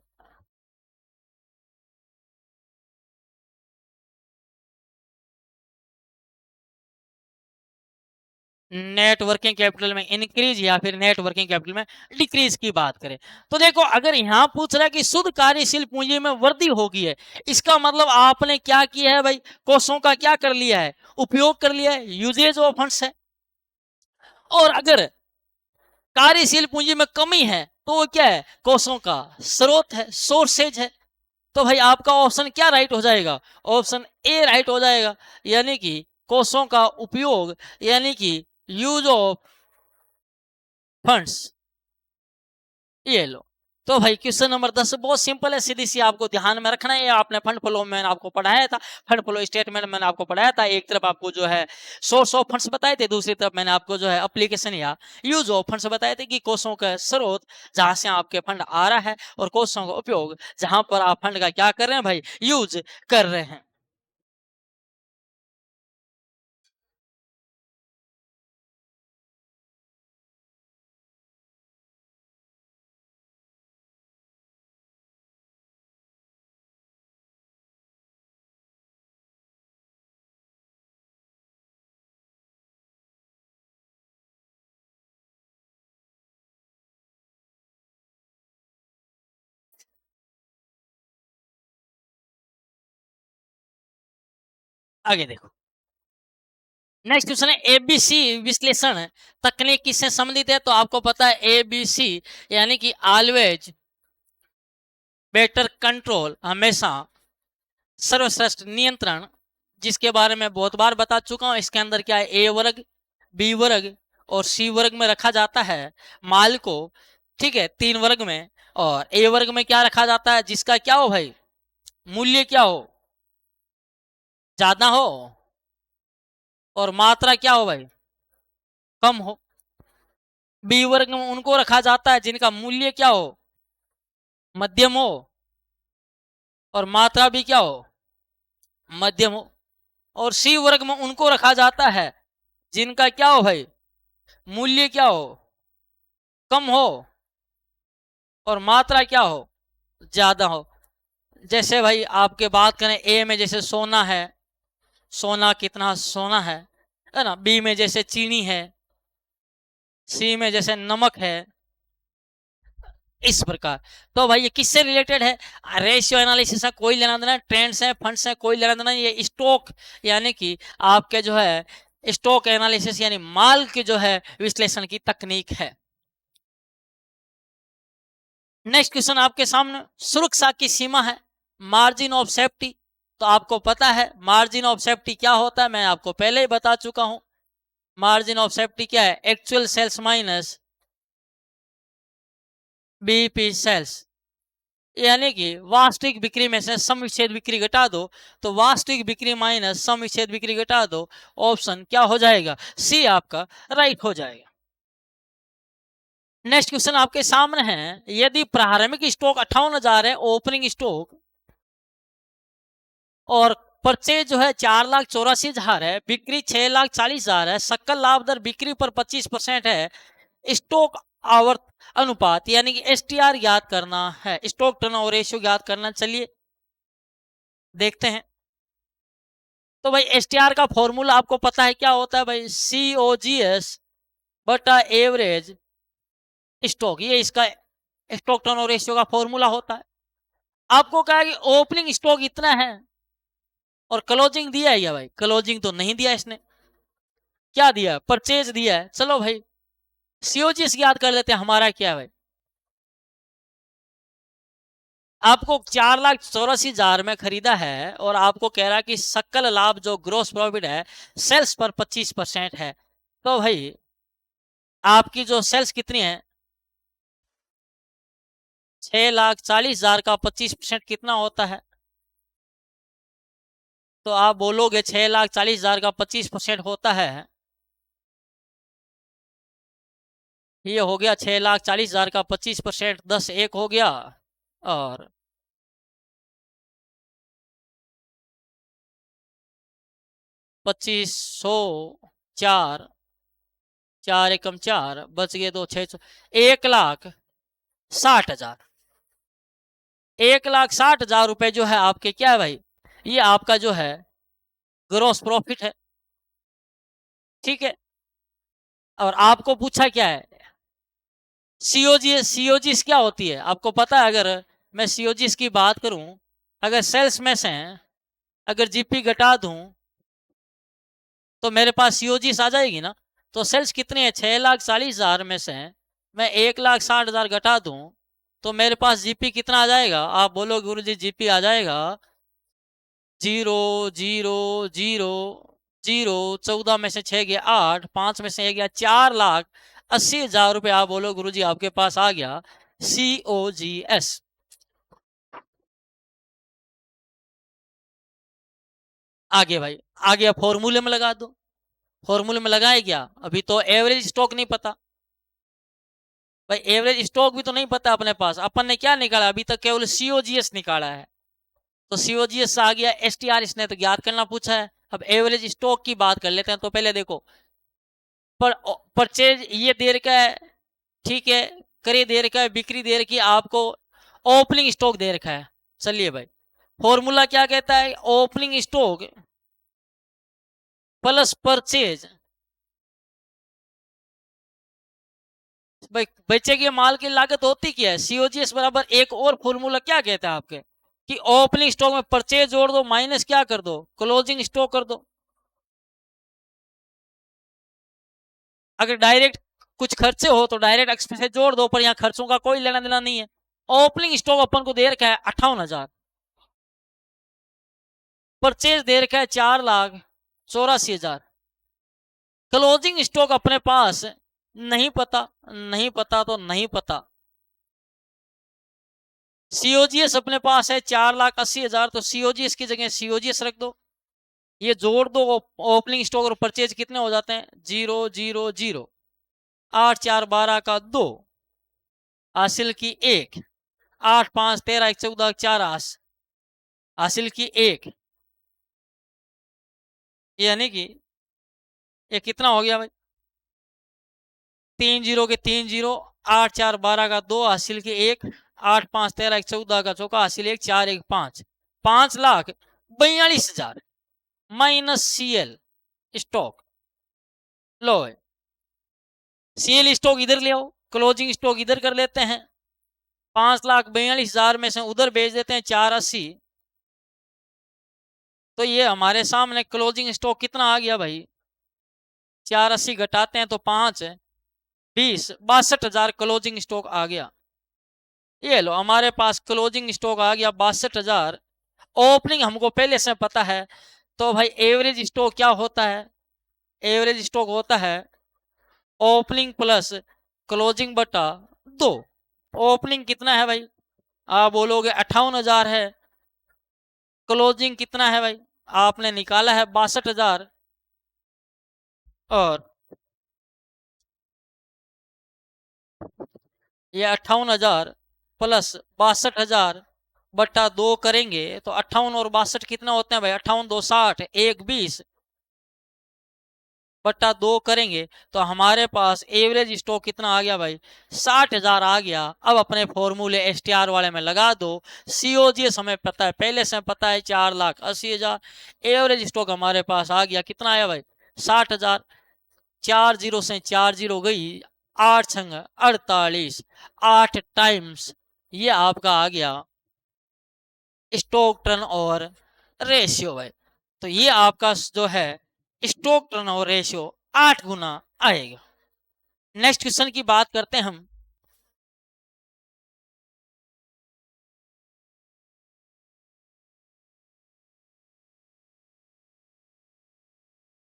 नेट वर्किंग कैपिटल में इंक्रीज या फिर नेट वर्किंग कैपिटल में डिक्रीज की बात करें। तो देखो अगर यहां पूछ रहा है कि शुद्ध कार्यशील पूंजी में वृद्धि होगी है, इसका मतलब आपने क्या किया है भाई, कोषों का क्या कर लिया है, उपयोग कर लिया है, यूजेज ऑफ फंड्स है। और अगर कार्यशील पूंजी में कमी है तो वो क्या है, कोषों का स्रोत है, सोर्सेज है। तो भाई आपका ऑप्शन क्या राइट हो जाएगा, ऑप्शन ए राइट हो जाएगा। यानी कि कोषों का उपयोग, यानी कि यूज ऑफ फंड्स। ये लो। तो भाई क्वेश्चन नंबर 10 बहुत सिंपल है, सीधी सी आपको ध्यान में रखना है। आपने फंड फ्लो में मैंने आपको पढ़ाया था, फंड फ्लो स्टेटमेंट मैंने आपको पढ़ाया था। एक तरफ आपको जो है सोर्स ऑफ फंड्स बताए थे, दूसरी तरफ मैंने आपको जो है एप्लीकेशन या यूज ऑफ फंड्स बताए थे कि कोषों का स्रोत जहां से आपके फंड आ रहा है, और कोषों का उपयोग जहां पर आप फंड का क्या कर रहे हैं भाई, यूज कर रहे हैं। आगे देखो, नेक्स्ट क्वेश्चन है एबीसी विश्लेषण तकनीक किससे संबंधित है। तो आपको पता है एबीसी यानी कि ऑलवेज बेटर कंट्रोल, हमेशा सर्वश्रेष्ठ नियंत्रण, जिसके बारे में बहुत बार बता चुका हूं। इसके अंदर क्या है, ए वर्ग, बी वर्ग और सी वर्ग में रखा जाता है माल को। ठीक है, 3 वर्ग में। और ए वर्ग में क्या रखा जाता है, जिसका क्या हो भाई, मूल्य क्या हो, ज्यादा हो, और मात्रा क्या हो भाई, कम हो। बी वर्ग में उनको रखा जाता है जिनका मूल्य क्या हो, मध्यम हो, और मात्रा भी क्या हो, मध्यम हो। और सी वर्ग में उनको रखा जाता है जिनका क्या हो भाई, मूल्य क्या हो, कम हो, और मात्रा क्या हो, ज्यादा हो। जैसे भाई आपके बात करें, ए में जैसे सोना है, सोना कितना सोना है ना। बी में जैसे चीनी है, सी में जैसे नमक है, इस प्रकार। तो भाई ये किससे रिलेटेड है, रेशियो एनालिसिस से कोई लेना देना, ट्रेंड्स है, फंड्स है, कोई लेना देना। ये स्टॉक यानी कि आपके जो है स्टॉक एनालिसिस यानी माल की जो है विश्लेषण की तकनीक है। नेक्स्ट क्वेश्चन आपके सामने, सुरक्षा की सीमा है, मार्जिन ऑफ सेफ्टी। तो आपको पता है मार्जिन ऑफ सेफ्टी क्या होता है, मैं आपको पहले ही बता चुका हूं। मार्जिन ऑफ सेफ्टी क्या है, actual sales minus BP sales. यानी कि वास्तविक बिक्री में से सम विच्छेद बिक्री घटा दो, तो वास्तविक बिक्री माइनस सम विच्छेद बिक्री घटा दो। ऑप्शन क्या हो जाएगा, सी आपका राइट हो जाएगा। नेक्स्ट क्वेश्चन आपके सामने है, यदि प्रारंभिक स्टॉक 58,000 है, ओपनिंग स्टॉक, और परचेज जो है 4,84,000 है, बिक्री 6,40,000 है, सकल लाभ दर बिक्री पर 25% है, स्टॉक आवर्त अनुपात यानी कि एसटीआर याद करना है, स्टॉक टर्नओवर रेशियो याद करना। चलिए देखते हैं। तो भाई एसटीआर का फॉर्मूला आपको पता है क्या होता है भाई, COGS बटा एवरेज स्टॉक, ये इसका स्टॉक टर्नओवर रेशियो का फॉर्मूला होता है। आपको कहा कि ओपनिंग स्टॉक इतना है और क्लोजिंग दिया है क्या भाई, क्लोजिंग तो नहीं दिया इसने, क्या दिया, परचेज दिया है। चलो भाई सीओजीएस याद कर लेते हैं, हमारा क्या है भाई, आपको 4,84,000 में खरीदा है और आपको कह रहा है कि सकल लाभ जो ग्रोस प्रॉफिट है सेल्स पर 25% है। तो भाई आपकी जो सेल्स कितनी है, 6,40,000 का 25% कितना होता है, तो आप बोलोगे 6,40,000 का 25% होता है, ये हो गया 6,40,000 का 25%, 10 एक हो गया और 2500, 4, 4 एकम 4, बच गए 2, 6, 1,60,000, 1,60,000 रुपए जो है आपके क्या है भाई, ये आपका जो है ग्रोस प्रॉफिट है, ठीक है। और आपको पूछा क्या है, सीओजीएस क्या होती है आपको पता है। अगर मैं सीओजीएस की बात करूं, अगर सेल्स में से अगर जीपी घटा दूं तो मेरे पास सीओजीएस आ जाएगी ना। तो सेल्स कितनी है, 6,40,000 में से मैं 1,60,000 घटा दूं तो मेरे पास जीपी कितना आ जाएगा, आप बोलो गुरुजी जीपी आ जाएगा 0,0,0,0, 14 में से 6 गया 8, 5 में से 1 गया 4,80,000 रुपए, आप बोलो गुरुजी आपके पास आ गया COGS। आगे भाई, आगे फॉर्मूले में लगा दो, फॉर्मूले में लगाए क्या, अभी तो एवरेज स्टॉक नहीं पता भाई, एवरेज स्टॉक भी तो नहीं पता अपने पास, अपन ने क्या निकाला अभी तक, केवल सीओजीएस निकाला है। तो सीओजीएस आ गया, एसटीआर इसने तो ज्ञात करना पूछा है। अब एवरेज स्टॉक की बात कर लेते हैं। तो पहले देखो पर परचेज ये दे रखा है, ठीक है, क्रय दे रखा है, बिक्री दे रखी है, आपको ओपनिंग स्टॉक दे रखा है। चलिए भाई फॉर्मूला क्या कहता है, ओपनिंग स्टॉक प्लस परचेज, भाई बेचे गए माल की लागत होती क्या है, सीओजीएस बराबर एक और फॉर्मूला क्या कहता है आपके, कि ओपनिंग स्टॉक में परचेज जोड़ दो माइनस क्या कर दो, क्लोजिंग स्टॉक कर दो। अगर डायरेक्ट कुछ खर्चे हो तो डायरेक्ट एक्सपेंस से जोड़ दो, पर यहाँ खर्चों का कोई लेना देना नहीं है। ओपनिंग स्टॉक अपन को दे रखा है 58,000, परचेज दे रखा है 4,84,000, क्लोजिंग स्टॉक अपने पास नहीं पता, नहीं पता तो नहीं पता। सीओजीएस अपने पास है 4,80,000, तो सीओजीएस की जगह सीओजीएस रख दो, ये जोड़ दो, ओपनिंग स्टॉक और परचेज कितने हो जाते हैं, 0,0,0, 8 4 12 का 2, हासिल की 1, 8 5 13 1 14 4, हासिल की 1, यानी कि ये कितना हो गया भाई, 3 जीरो के 3 जीरो, 8 4 12 का 2, हासिल की 1, 8 5 13 1 14 का चौका, हासिल 1 4 1 5, 5,42,000 माइनस सीएल स्टॉक। लो सीएल स्टॉक इधर ले आओ, क्लोजिंग स्टॉक इधर कर लेते हैं, 5,42,000 में से उधर भेज देते हैं 480, तो ये हमारे सामने क्लोजिंग स्टॉक कितना आ गया भाई, 480 घटाते हैं तो 5 20, 62,000 क्लोजिंग स्टॉक आ गया। ये लो हमारे पास क्लोजिंग स्टॉक आ गया 62,000। ओपनिंग हमको पहले से पता है, तो भाई एवरेज स्टॉक क्या होता है, एवरेज स्टॉक होता है ओपनिंग प्लस क्लोजिंग बटा 2। ओपनिंग कितना है भाई, आप बोलोगे 58,000 है, क्लोजिंग कितना है भाई, आपने निकाला है 62,000, और ये 58,000 प्लस 62,000 बटा 2 करेंगे तो 58 और 62 कितना होते हैं भाई, 58 2 60, 1 20, बट्टा 2 करेंगे तो हमारे पास एवरेज स्टॉक कितना आ गया भाई, 60,000 आ गया। अब अपने फॉर्मूले STR वाले में लगा दो। COGS हमें पता है, पहले से पता है 4,80,000। एवरेज स्टॉक हमारे पास आ गया, कितना आया भाई, 60,000। 4 जीरो से 4 जीरो गई, 8 छंग 48, 8 टाइम्स ये आपका आ गया स्टॉक टर्न ओवर रेशियो भाई। तो ये आपका जो है स्टॉक टर्न ओवर रेशियो 8 गुना आएगा। नेक्स्ट क्वेश्चन की बात करते हैं हम।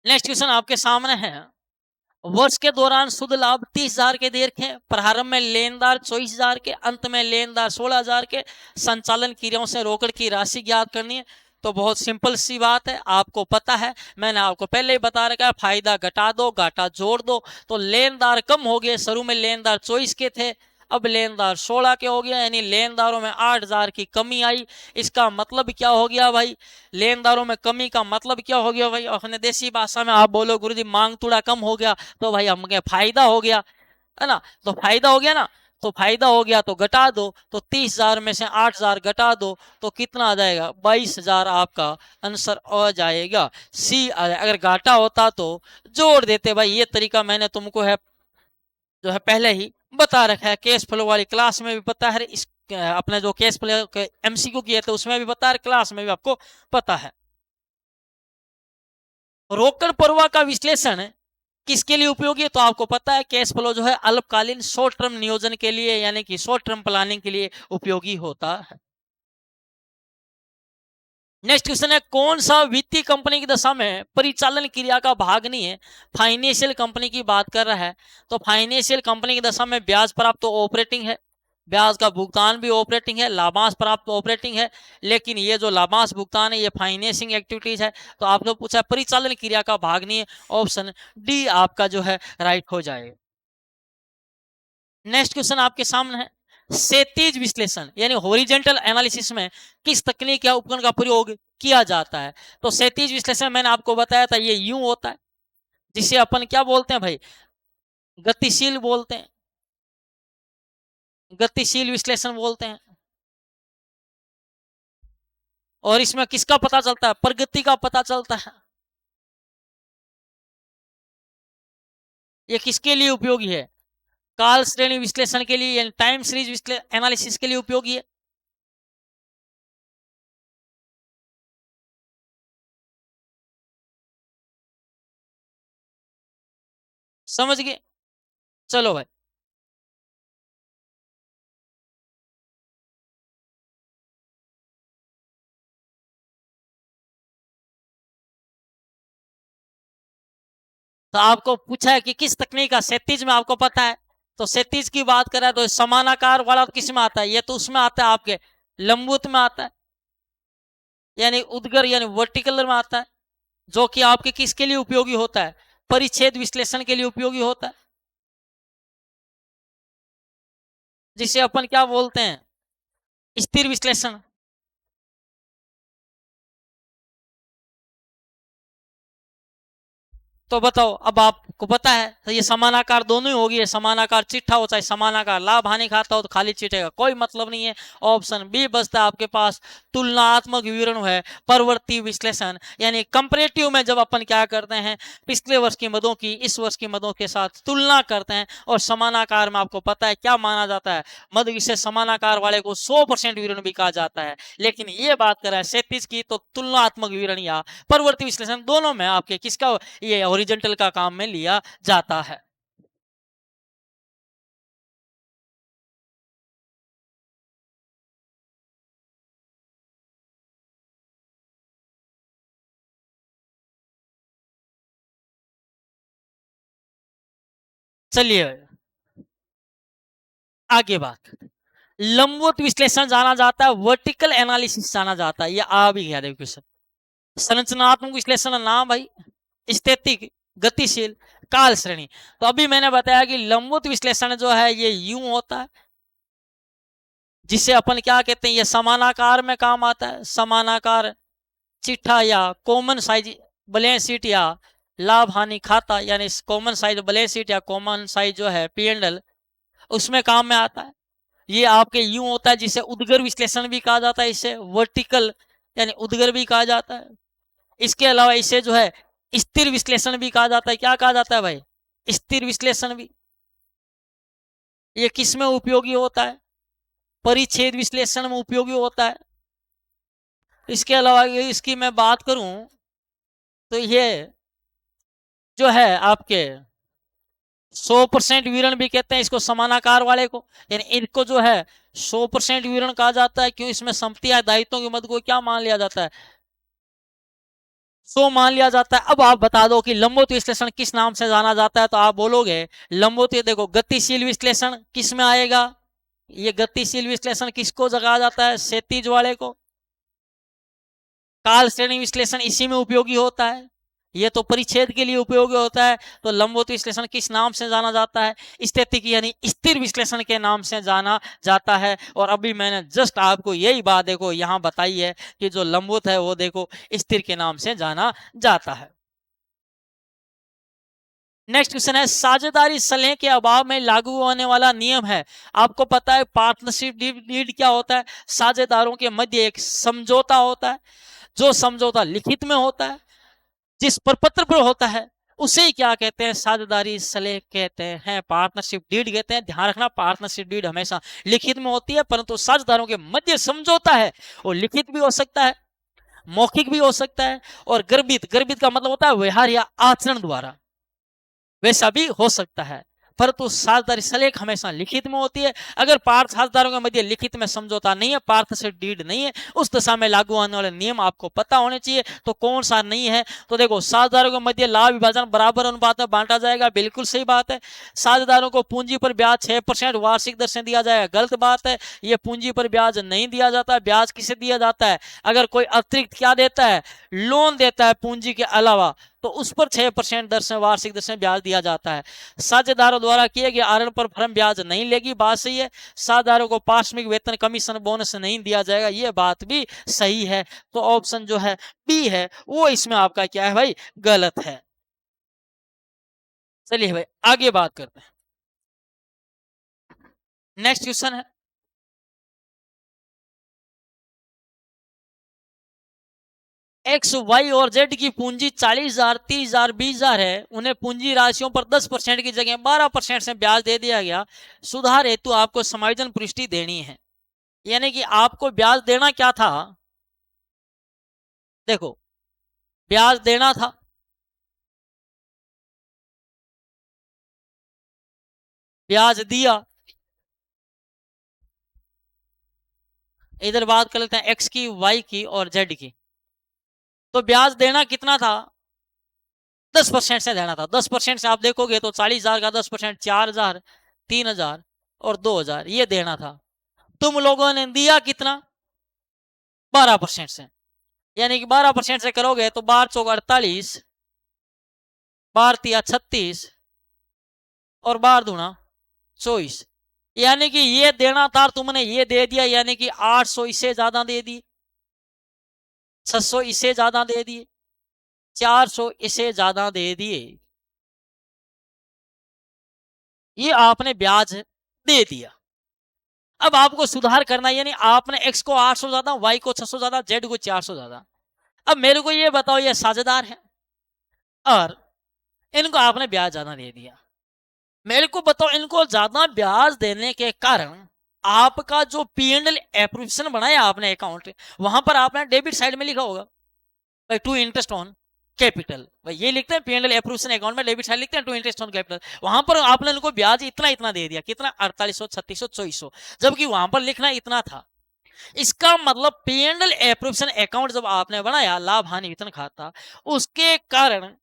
नेक्स्ट क्वेश्चन आपके सामने है। वर्ष के दौरान शुद्ध लाभ 30,000 के दे रखे, प्रारंभ में लेनदार 24,000 के, अंत में लेनदार 16,000 के, संचालन क्रियाओं से रोकड़ की राशि ज्ञात करनी है। तो बहुत सिंपल सी बात है, आपको पता है, मैंने आपको पहले ही बता रखा है, फायदा घटा दो घाटा जोड़ दो। तो लेनदार कम हो गए, शुरू में लेनदार 24 के थे, अब लेनदार 16 के हो गया, यानी लेनदारों में 8,000 की कमी आई। इसका मतलब क्या हो गया भाई, लेनदारों में कमी का मतलब क्या हो गया भाई, अपने देसी भाषा में आप बोलो गुरुजी मांग थोड़ा कम हो गया, तो भाई हम फायदा हो गया, है ना। तो फायदा हो गया ना, तो फायदा हो गया तो घटा दो, तो 30,000 में से 8,000 घटा दो तो कितना आ जाएगा, 22,000 आपका आंसर आ जाएगा। सी अगर घाटा होता तो जोड़ देते भाई। ये तरीका मैंने तुमको है जो है पहले ही बता रखा है, कैश फ्लो वाली क्लास में भी पता है, इस अपने जो कैश फ्लो MCQ किए थे उसमें भी पता है, क्लास में भी आपको पता है। रोकड़ प्रवाह का विश्लेषण किसके लिए उपयोगी है, तो आपको पता है कैश फ्लो जो है अल्पकालीन शॉर्ट टर्म नियोजन के लिए, यानी कि शॉर्ट टर्म प्लानिंग के लिए उपयोगी होता है। नेक्स्ट क्वेश्चन है, कौन सा वित्तीय कंपनी की दशा में परिचालन क्रिया का भाग नहीं है। फाइनेंशियल कंपनी की बात कर रहा है, तो फाइनेंशियल कंपनी की दशा में ब्याज प्राप्त तो ऑपरेटिंग है, ब्याज का भुगतान भी ऑपरेटिंग है, लाभांश प्राप्त ऑपरेटिंग है, लेकिन ये जो लाभांश भुगतान है ये फाइनेंसिंग एक्टिविटीज है। तो आपने पूछा परिचालन क्रिया का भाग नहीं है, ऑप्शन डी आपका जो है राइट हो जाएगा। नेक्स्ट क्वेश्चन आपके सामने है, क्षैतिज विश्लेषण यानी हॉरिजॉन्टल एनालिसिस में किस तकनीक या उपकरण का प्रयोग किया जाता है। तो क्षैतिज विश्लेषण मैंने आपको बताया था, ये यूं होता है, जिसे अपन क्या बोलते हैं भाई, गतिशील बोलते हैं, गतिशील विश्लेषण बोलते हैं। और इसमें किसका पता चलता है, प्रगति का पता चलता है। ये किसके लिए उपयोगी है, काल श्रेणी विश्लेषण के लिए, यानी टाइम सीरीज एनालिसिस के लिए उपयोगी है। समझ गए, चलो भाई। तो आपको पूछा है कि किस तकनीक का, क्षैतिज में आपको पता है, तो क्षैतिज की बात करें तो समानाकार वाला तो किस में आता है, ये तो उसमें आता है आपके लंबवत में आता है, यानी उद्गर यानी वर्टिकल में आता है, जो कि आपके किसके लिए उपयोगी होता है, परिच्छेद विश्लेषण के लिए उपयोगी होता है, जिसे अपन क्या बोलते हैं, स्थिर विश्लेषण। तो बताओ, अब आपको पता है तो ये समानाकार दोनों ही होगी, है समानाकार चिट्ठा हो चाहे समानाकार लाभ हानि खाता हो, तो खाली चिट्ठे का कोई मतलब नहीं है। ऑप्शन बी बचता है आपके पास, तुलनात्मक विवरण है परवर्ती विश्लेषण, यानी कंपेरेटिव में जब अपन क्या करते हैं, पिछले वर्ष की मदों की इस वर्ष की मदों के साथ तुलना करते हैं। और समानाकार में आपको पता है क्या माना जाता है, मद विशेष समानाकार वाले को 100% विवरण भी कहा जाता है। लेकिन ये बात कर रहा है 37 की, तो तुलनात्मक विवरण या परवर्ती विश्लेषण दोनों में आपके किसका ये हॉरिजॉन्टल का काम में लिया जाता है। चलिए आगे बात, लंबवत विश्लेषण जाना जाता है, वर्टिकल एनालिसिस जाना जाता है, ये आ भी गया देखो क्वेश्चन। संरचनात्मक विश्लेषण नाम भाई, स्थैतिक, गतिशील, काल श्रेणी। तो अभी मैंने बताया कि लंबवत विश्लेषण जो है ये यूं होता है, जिसे अपन क्या कहते हैं, ये समानाकार में काम आता है, समानाकार चिट्ठा या कॉमन साइज बैलेंस शीट या लाभ हानि खाता यानी कॉमन साइज बैलेंस शीट या कॉमन साइज जो है P&L उसमें काम में आता है। ये आपके यूं होता है जिसे उद्गर विश्लेषण भी कहा जाता है, इसे वर्टिकल यानी उद्गर भी कहा जाता है। इसके अलावा इसे जो है स्थिर विश्लेषण भी कहा जाता है। क्या कहा जाता है भाई? स्थिर विश्लेषण भी। ये किस में उपयोगी होता है? परिच्छेद विश्लेषण में उपयोगी होता है। इसके अलावा इसकी मैं बात करूं तो ये जो है आपके 100% विवरण भी कहते हैं इसको, समानाकार वाले को, यानी इनको जो है 100% विवरण कहा जाता है। क्यों? इसमें संपत्ति या दायित्वों के मद को क्या मान लिया जाता है? 100 मान लिया जाता है। अब आप बता दो कि लंबोत विश्लेषण किस नाम से जाना जाता है, तो आप बोलोगे लंबोत, देखो गतिशील विश्लेषण किस में आएगा? ये गतिशील विश्लेषण किसको जगा जाता है? क्षैतिज वाले को। काल श्रेणी विश्लेषण इसी में उपयोगी होता है, ये तो परिच्छेद के लिए उपयोगी होता है। तो लंबोत विश्लेषण किस नाम से जाना जाता है? स्थितिकी यानी स्थिर विश्लेषण के नाम से जाना जाता है। और अभी मैंने जस्ट आपको यही बात देखो यहां बताई है कि जो लंबोत है वो देखो स्थिर के नाम से जाना जाता है। नेक्स्ट क्वेश्चन है, साझेदारी सलहे के अभाव में लागू होने वाला नियम है। आपको पता है पार्टनरशिप डीड क्या होता है? साझेदारों के मध्य एक समझौता होता है, जो समझौता लिखित में होता है, जिस प्रपत्र पर होता है, उसे ही क्या कहते हैं? साझेदारी सलह कहते हैं, पार्टनरशिप डीड कहते हैं। ध्यान रखना, पार्टनरशिप डीड हमेशा लिखित में होती है, परंतु साझेदारों के मध्य समझौता है वो लिखित भी हो सकता है, मौखिक भी हो सकता है, और गर्भित, गर्भित का मतलब होता है व्यवहार या आचरण द्वारा, वैसा भी हो सकता है। परंतु साझेदारी सलह हमेशा लिखित में होती है। अगर पार्थ साझेदारों के मध्य लिखित में समझौता नहीं है, पार्थ से डीड नहीं है, उस दशा में लागू होने वाले नियम आपको पता होने चाहिए। तो कौन सा नहीं है? तो देखो, साझेदारों के मध्य लाभ विभाजन बराबर अनुपात में बांटा जाएगा, बिल्कुल सही बात है। साझेदारों को पूंजी पर ब्याज 6% वार्षिक दर से दिया जाएगा, गलत बात है। ये पूंजी पर ब्याज नहीं दिया जाता। ब्याज किसे दिया जाता है? अगर कोई अतिरिक्त क्या देता है? लोन देता है पूंजी के अलावा, तो उस पर 6% दर से वार्षिक दर से ब्याज दिया जाता है। साझेदारों द्वारा किए गए आरण पर फर्म ब्याज नहीं लेगी, बात सही है। साझेदारों को पारिश्रमिक, वेतन, कमीशन, बोनस नहीं दिया जाएगा, ये बात भी सही है। तो ऑप्शन जो है बी है वो इसमें आपका क्या है भाई? गलत है। चलिए भाई आगे बात करते हैं। नेक्स्ट क्वेश्चन है, एक्स, वाई और जेड की पूंजी 40,000, 30,000, 20,000 है। उन्हें पूंजी राशियों पर 10% की जगह 12% से ब्याज दे दिया गया। सुधार हेतु आपको समायोजन पुष्टि देनी है, यानी कि आपको ब्याज देना क्या था? देखो, ब्याज देना था, ब्याज दिया। इधर बात कर लेते हैं एक्स की, वाई की और जेड की। तो ब्याज देना कितना था? 10% से देना था। 10% से आप देखोगे तो 40,000 का 10% 4,000, 3,000 और 2,000 ये देना था। तुम लोगों ने दिया कितना? 12% से, यानी कि 12% से करोगे तो 12 चौक 48, 12 तिया 36 और 12 दूना 24, यानी कि ये देना था, तुमने ये दे दिया, यानी कि 800 इससे ज्यादा दे दिए, 600 इससे ज्यादा दे दिए, 400 इससे ज्यादा दे दिए, ये आपने ब्याज दे दिया। अब आपको सुधार करना है, यानी आपने एक्स को 800 ज्यादा, वाई को 600 ज्यादा, जेड को 400 ज्यादा। अब मेरे को ये बताओ, ये साझेदार है और इनको आपने ब्याज ज्यादा दे दिया। मेरे को बताओ, इनको ज्यादा ब्याज देने के कारण आपका जो P&L एप्रोप्रिएशन बनाया आपने अकाउंट, वहां पर आपने डेबिट साइड में लिखा होगा भाई टू इंटरेस्ट ऑन कैपिटल, भाई ये लिखते हैं P&L एप्रोप्रिएशन अकाउंट में, डेबिट साइड लिखते हैं टू इंटरेस्ट ऑन कैपिटल। वहां पर आपने उनको ब्याज इतना इतना दे दिया, कितना? 4800, 3600, 2400, जबकि वहां पर लिखना इतना था। इसका मतलब P&L एप्रोप्रिएशन अकाउंट जब आपने बनाया, लाभ हानि वितरण खाता, उसके कारण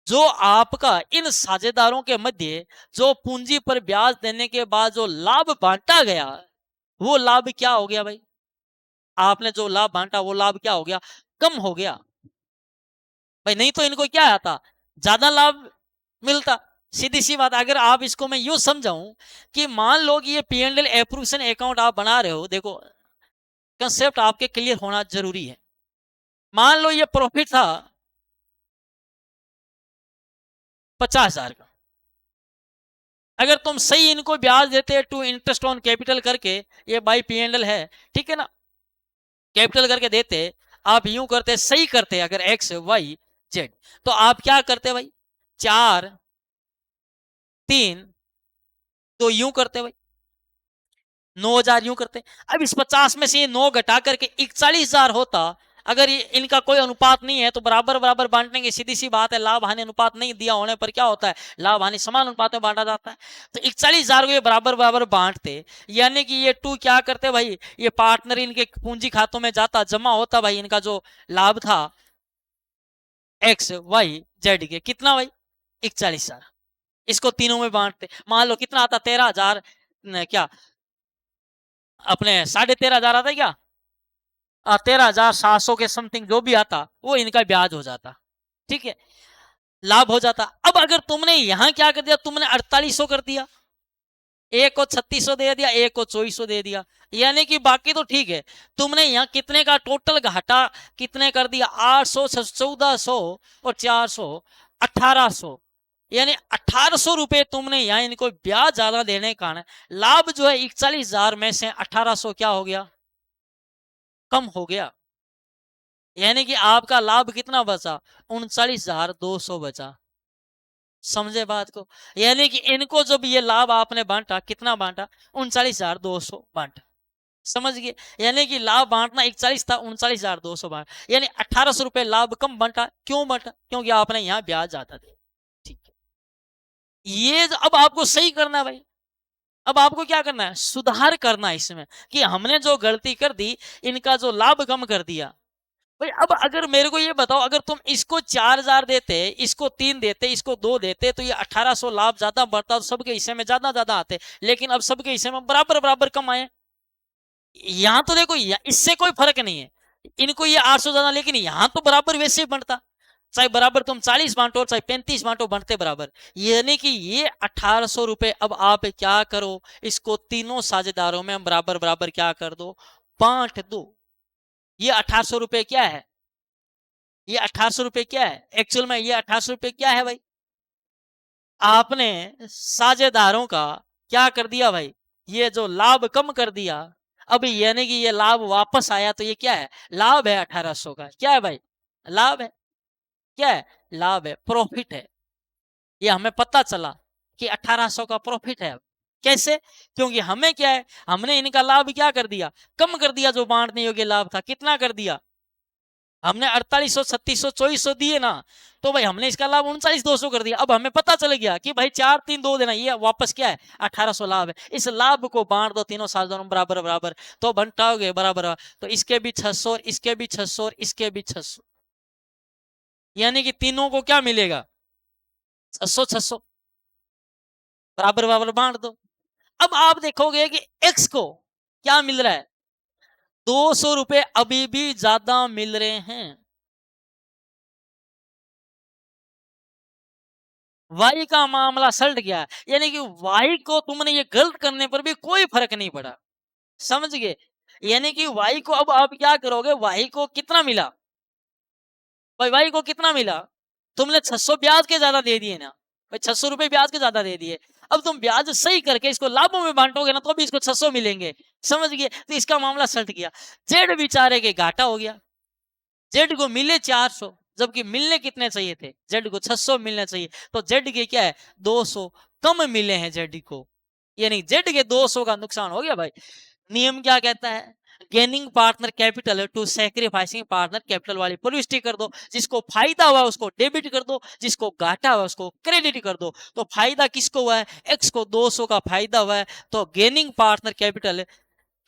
जो आपका इन साझेदारों के मध्य जो पूंजी पर ब्याज देने के बाद जो लाभ बांटा गया, वो लाभ क्या हो गया भाई? आपने जो लाभ बांटा वो लाभ क्या हो गया? कम हो गया भाई। नहीं तो इनको क्या आता? ज्यादा लाभ मिलता। सीधी सी बात, अगर आप इसको मैं यूं समझाऊं कि मान लो कि ये P&L एप्रोप्रिएशन अकाउंट आप बना रहे हो, देखो कंसेप्ट आपके क्लियर होना जरूरी है। मान लो ये प्रॉफिट था, 50,000 का। अगर तुम सही इनको ब्याज देते टू इंटरेस्ट ऑन कैपिटल करके, ये बाई P&L है, ठीक है ना, कैपिटल करके देते, आप यूं करते, सही करते, अगर एक्स वाई जेड, तो आप क्या करते भाई, 4 3, तो यूं करते भाई 9,000 यूं करते। अब इस 50 में से ये 9 घटा करके 41,000 होता। अगर ये इनका कोई अनुपात नहीं है तो बराबर बराबर बांटेंगे, सीधी सी बात है। लाभ हानि अनुपात नहीं दिया होने पर क्या होता है, लाभ हानि समान अनुपात में बांटा जाता है। तो 41,000 को ये बराबर बराबर बांटते, यानी कि ये टू क्या करते भाई, ये पार्टनर इनके पूंजी खातों में जाता, जमा होता भाई, इनका जो लाभ था एक्स वाई जेड के, कितना भाई 41,000। इसको तीनों में बांटते, मान लो कितना आता, 13,000, क्या अपने 13,500 आता है क्या, 13,700 के समथिंग जो भी आता, वो इनका ब्याज हो जाता, ठीक है, लाभ हो जाता। अब अगर तुमने यहां क्या कर दिया, तुमने 4800 कर दिया, एक को 3600 दे दिया, एक को 2400 दे दिया, यानी कि बाकी तो ठीक है। तुमने यहाँ कितने का टोटल घाटा कितने कर दिया, 800, 1400 और 400, 1800, यानी 1800 रुपए तुमने यहाँ इनको ब्याज ज्यादा देने का कारण लाभ जो है 41,000 में से 1800 क्या हो गया, कम हो गया। यानी कि आपका लाभ कितना बचा, 39,200 बचा। समझे बात को, यानी कि इनको जब ये लाभ आपने बांटा, कितना बांटा, 39,200 बांटा। समझ गए, यानी कि लाभ बांटना 41 था, 39,200 बांटा, यानी 1800 रुपए लाभ कम बांटा। क्यों बांटा, क्योंकि आपने यहाँ ब्याज ज्यादा दिया, ठीक है। ये अब आपको सही करना है भाई, अब आपको क्या करना है, सुधार करना है इसमें, कि हमने जो गलती कर दी, इनका जो लाभ कम कर दिया भाई। अब अगर मेरे को ये बताओ, अगर तुम इसको 4,000 देते, इसको 3 देते, इसको 2 देते, तो ये 1800 लाभ ज्यादा बढ़ता, तो सबके हिस्से में ज्यादा ज्यादा आते, लेकिन अब सबके हिस्से में बराबर बराबर कम आए। यहां तो देखो, इससे कोई फर्क नहीं है, इनको ये 800 ज्यादा, लेकिन यहां तो बराबर वैसे ही बढ़ता, चाहे बराबर तुम 40 बांटो चाहे 35 बांटो, बढ़ते बराबर। यानी कि ये 1800 रुपए, अब आप क्या करो, इसको तीनों साझेदारों में बराबर बराबर क्या कर दो, बांट दो। ये 1800 रुपए क्या है, ये 1800 रुपए क्या है, एक्चुअल में ये 1800 रुपए क्या है भाई, आपने साझेदारों का क्या कर दिया भाई, ये जो लाभ कम कर दिया। अब यानी कि ये लाभ वापस आया, तो ये क्या है, लाभ है 1800 का, क्या है भाई, लाभ है, क्या है, लाभ है, प्रॉफिट है। ये हमें पता चला कि 1800 का प्रॉफिट है। कैसे, क्योंकि हमें क्या है, हमने इनका लाभ क्या कर दिया, कम कर दिया, जो बांटने योग्य लाभ था कितना कर दिया, हमने 4800, 3600, 2400 दिए ना, तो भाई हमने इसका लाभ 39,200 कर दिया। अब हमें पता चल गया कि भाई 4 3 2 देना, ये वापस क्या है, 1800 लाभ है। इस लाभ को बांट दो तीनों साझेदारों बराबर बराबर, तो बंटाओगे बराबर, तो इसके भी 600 और इसके भी 600 और इसके भी 600, यानी कि तीनों को क्या मिलेगा, 600 600, बराबर बराबर बांट दो। अब आप देखोगे कि एक्स को क्या मिल रहा है, 200 रुपए अभी भी ज्यादा मिल रहे हैं। वाई का मामला सल्ट गया, यानी कि वाई को तुमने ये गलत करने पर भी कोई फर्क नहीं पड़ा। समझ गए, यानी कि वाई को अब आप क्या करोगे, वाई को कितना मिला भाई, वाई को कितना मिला, तुमने 600 ब्याज के ज्यादा दे दिए ना भाई, 600 रुपए ब्याज के ज्यादा दे दिए। अब तुम ब्याज सही करके इसको लाभों में बांटोगे ना, तो भी इसको 600 मिलेंगे। समझ गए, तो इसका मामला सल्ट गया। जेड बेचारे के घाटा हो गया, जेड को मिले 400, जबकि मिलने कितने चाहिए थे, जेड को 600 मिलने चाहिए, तो जेड के क्या है, 200 कम मिले हैं जेड को, यानी जेड के 200 का नुकसान हो गया भाई। नियम क्या कहता है, gaining partner capital to sacrificing partner capital वाली प्रविष्टि कर दो। जिसको फायदा हुआ उसको डेबिट कर दो, जिसको घाटा हुआ उसको क्रेडिट कर दो। तो फायदा किसको हुआ है, एक्स को 200 का फायदा हुआ है, तो गेनिंग पार्टनर कैपिटल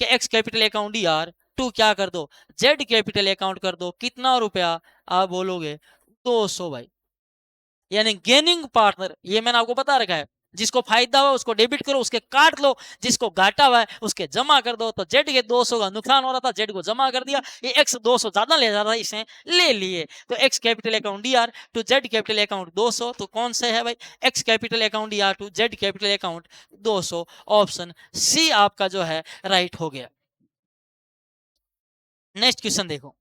के X capital account D R to क्या कर दो, जेड कैपिटल अकाउंट कर दो। कितना रुपया, आप बोलोगे 200 भाई, यानी गेनिंग पार्टनर, ये मैंने आपको बता रखा है, जिसको फायदा हुआ उसको डेबिट करो, उसके काट लो, जिसको घाटा हुआ है उसके जमा कर दो। तो जेड के 200 का नुकसान हो रहा था, जेड को जमा कर दिया। ये एक्स 200 ज्यादा ले जा रहा था, इसे ले लिए, तो X capital account D R to Z capital account 200, तो कौन से है भाई, X capital account D R to Z capital account 200, option C आपका जो है राइट हो गया। नेक्स्ट क्वेश्चन देखो,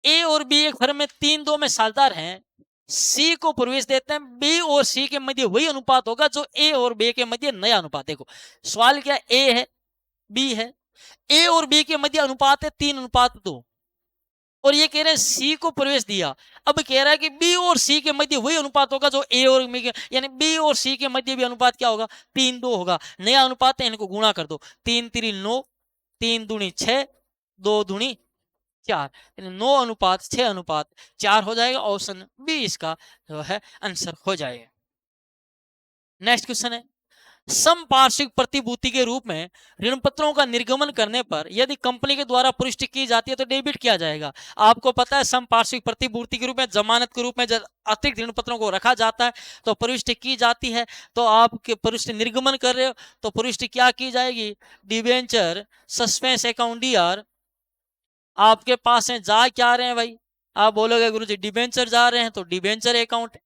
ए और बी एक फर्म में 3 2 में साझेदार हैं, सी को प्रवेश देते हैं, बी और सी के मध्य वही अनुपात होगा जो ए और बी के मध्य नया अनुपात। देखो सवाल क्या, ए है बी है, ए और बी के मध्य अनुपात है 3:2, और ये कह रहे हैं सी को प्रवेश दिया। अब कह रहा है कि बी और सी के मध्य वही अनुपात होगा जो ए और बी के, यानी बी और सी के मध्य भी अनुपात क्या होगा, 3:2 होगा। नया अनुपात है, इनको गुणा कर दो, 3×3 = 9, 3×2 = 6, 2×4, 9:6:4 हो जाएगा। ऑप्शन बी इसका जो है आंसर हो जाएगा। नेक्स्ट क्वेश्चन है, समपार्श्विक प्रतिभूति के रूप में ऋण पत्रों का निर्गमन करने पर यदि कंपनी के द्वारा पुष्टि की जाती है तो डेबिट किया जाएगा। आपको पता है समपार्श्विक प्रतिभूति के रूप में जमानत के रूप में जब अतिरिक्त ऋण पत्रों को रखा जाता है तो पुष्टि की जाती है। तो आप पुष्टि निर्गमन कर रहे हो तो पुष्टि क्या की जाएगी, डिबेंचर सस्पेंस अकाउंट डीआर आपके पास है, जा क्या रहे हैं भाई, आप बोलोगे गुरुजी डिबेंचर जा रहे हैं तो डिबेंचर अकाउंट,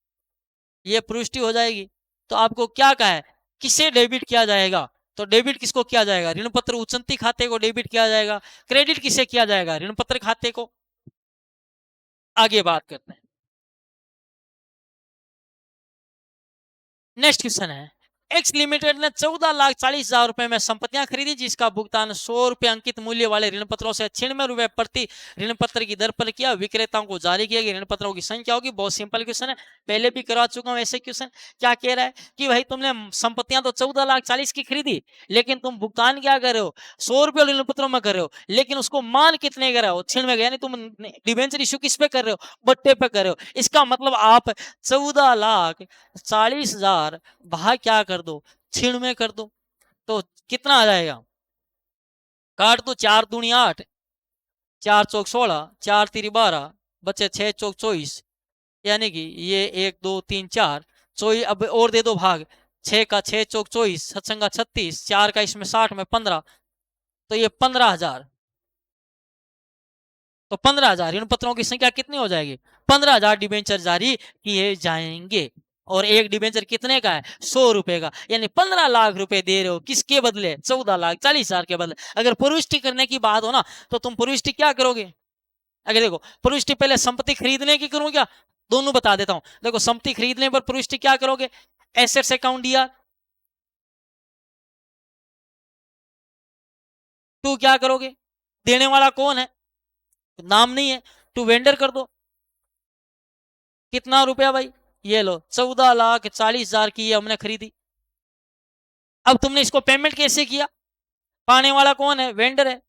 ये पुष्टि हो जाएगी। तो आपको क्या कहा है, किसे डेबिट किया जाएगा, तो डेबिट किसको किया जाएगा, ऋण पत्र उचंती खाते को डेबिट किया जाएगा। क्रेडिट किसे किया जाएगा, ऋण पत्र खाते को। आगे बात करते हैं। नेक्स्ट क्वेश्चन है, एक्स लिमिटेड ने 14,40,000 रुपए में संपत्तियां खरीदी जिसका भुगतान 100 रुपए अंकित मूल्य वाले ऋण पत्रों से 96 रुपए प्रति ऋण पत्र की दर पर किया। विक्रेताओं को जारी किए गए ऋण पत्रों की संख्या होगी। बहुत सिंपल क्वेश्चन है, पहले भी करवा चुका हूं ऐसे क्वेश्चन। क्या कह रहा है कि भाई तुमने संपत्तियां तो 14,40,000 की खरीदी, लेकिन तुम भुगतान क्या कर रहे हो, 100 रुपए ऋण पत्रों में कर रहे हो, लेकिन उसको मान कितने कर रहे हो, 96 में, यानी तुम डिवेंचर इश्यू किस पे कर रहे हो, बट्टे पे कर रहे हो। इसका मतलब आप 14,40,000 भाग क्या कर दो, 96 कर दो, तो कितना आ जाएगा, काट दो, 4×2 = 8, 4×4 = 16, 4×3 = 12, बचे 6×4 = 24, यानी कि ये 1 2 3 4 24, अब और दे दो भाग, 6 का 6×4 = 24, सत्संगा 36, 4 का इसमें 60 में 15, तो ये 15,000। तो 15,000 ऋण पत्रों की संख्या कितनी हो जाएगी, 15,000 डिबेंचर जारी किए जाएंगे। और एक डिबेंचर कितने का है, 100 रुपए का, यानी 15 लाख रुपए दे रहे हो किसके बदले, 14,40,000 के बदले। अगर प्रविष्टि करने की बात हो ना तो तुम प्रविष्टि क्या करोगे, अगर देखो प्रविष्टि पहले संपत्ति खरीदने की करूं क्या, दोनों बता देता हूं। देखो संपत्ति खरीदने पर प्रविष्टि क्या करोगे, एसेट्स अकाउंट दिया, टू क्या करोगे, देने वाला कौन है, नाम नहीं है, टू वेंडर कर दो। कितना रुपया भाई, ये लो 14,40,000 की ये हमने खरीदी। अब तुमने इसको पेमेंट कैसे किया, पाने वाला कौन है, वेंडर है।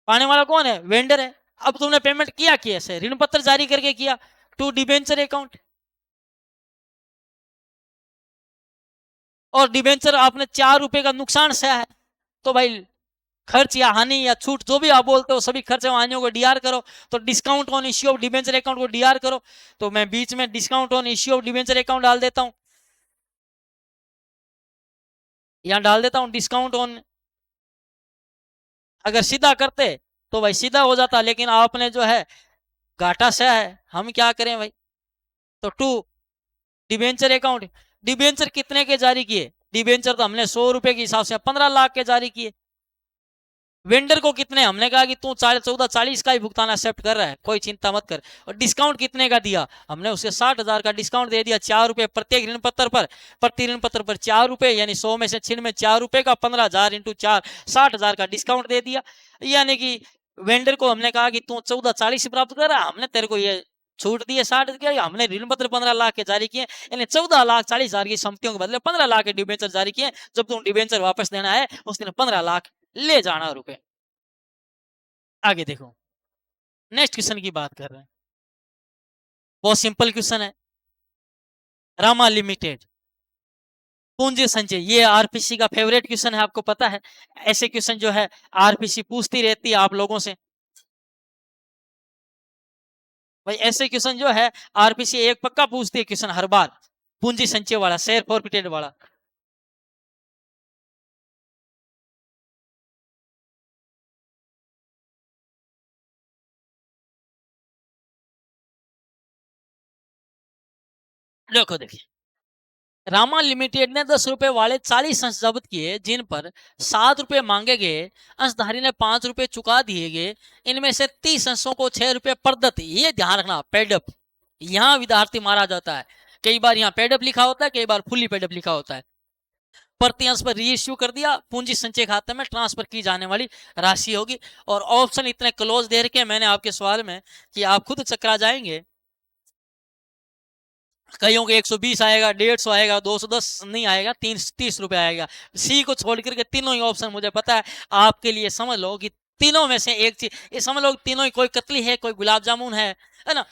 पाने वाला कौन है, वेंडर है। अब तुमने पेमेंट किया कैसे, ऋण पत्र जारी करके किया, टू डिबेंचर अकाउंट। और डिबेंचर आपने 4 रुपए का नुकसान सहा है, तो भाई खर्च या हानि या छूट जो भी आप बोलते हो सभी खर्च हानियों को डीआर करो। तो discount on issue of debenture account को डीआर करो। तो मैं बीच में discount on issue of debenture account डाल देता हूं, यहां डाल देता हूं डिस्काउंट ऑन। अगर सीधा करते तो भाई सीधा हो जाता, लेकिन आपने जो है घाटा सहा है, हम क्या करें भाई। तो टू डिबेंचर अकाउंट, डिबेंचर कितने के जारी किए, डिबेंचर तो हमने 100 रुपए के हिसाब से 15 लाख के जारी किए। वेंडर को कितने, हमने कहा कि तू 14,40 का ही भुगतान एक्सेप्ट कर रहा है, कोई चिंता मत कर। और डिस्काउंट कितने का दिया, हमने उसे 60,000 का डिस्काउंट दे दिया, 4 रुपए प्रत्येक ऋण पत्र पर, प्रति ऋण पत्र पर 4 रुपए, यानी 100 में से 96 4 रुपए का 15,000 इंटू 4, 60,000 का डिस्काउंट दे दिया। यानी कि वेंडर को हमने कहा कि तू 14,40 प्राप्त कर रहा, हमने तेरे को ये छूट दिए 60 के, हमने ऋण पत्र 15 लाख के जारी किए, यानी 14,40,000 की संपत्तियों के बदले 15 लाख के डिबेंचर जारी किए। जब तुम डिबेंचर वापस देना है उस दिन 15 लाख ले जाना रुपए। आगे देखो, नेक्स्ट क्वेश्चन की बात कर रहे हैं, बहुत सिंपल क्वेश्चन है। रामा लिमिटेड पूंजी संचय, ये आरपीसी का फेवरेट क्वेश्चन है, आपको पता है। ऐसे क्वेश्चन जो है आरपीसी पूछती रहती है आप लोगों से। भाई ऐसे क्वेश्चन जो है आरपीसी एक पक्का पूछती है क्वेश्चन हर बार, पूंजी संचय वाला, शेयर फॉरफिटेड वाला। देखो देखिए, रामा लिमिटेड ने 10 रुपए वाले 40 अंश जब्त किए, जिन पर 7 रुपए मांगे गए। अंशधारी ने 5 रुपए चुका दिए गए। इनमें से 30 अंशों को 6 रुपए प्रदत्त, ये ध्यान रखना, पेडअप, यहाँ विद्यार्थी मारा जाता है। कई बार यहाँ पेडअप लिखा होता है, कई बार फुल्ली पेडअप लिखा होता है। प्रति अंश पर रीइश्यू कर दिया, पूंजी संचय खाते में ट्रांसफर की जाने वाली राशि होगी। और ऑप्शन इतने क्लोज दे रखे मैंने आपके सवाल में कि आप खुद चकरा जाएंगे। कईयों के 120 आएगा, 150 आएगा, 210 नहीं आएगा, 30 रुपए आएगा। सी को छोड़ करके तीनों ही ऑप्शन मुझे पता है आपके लिए, समझ लो कि तीनों में से एक चीज, ये समझ लो तीनों ही, कोई कतली है, कोई गुलाब जामुन है ना,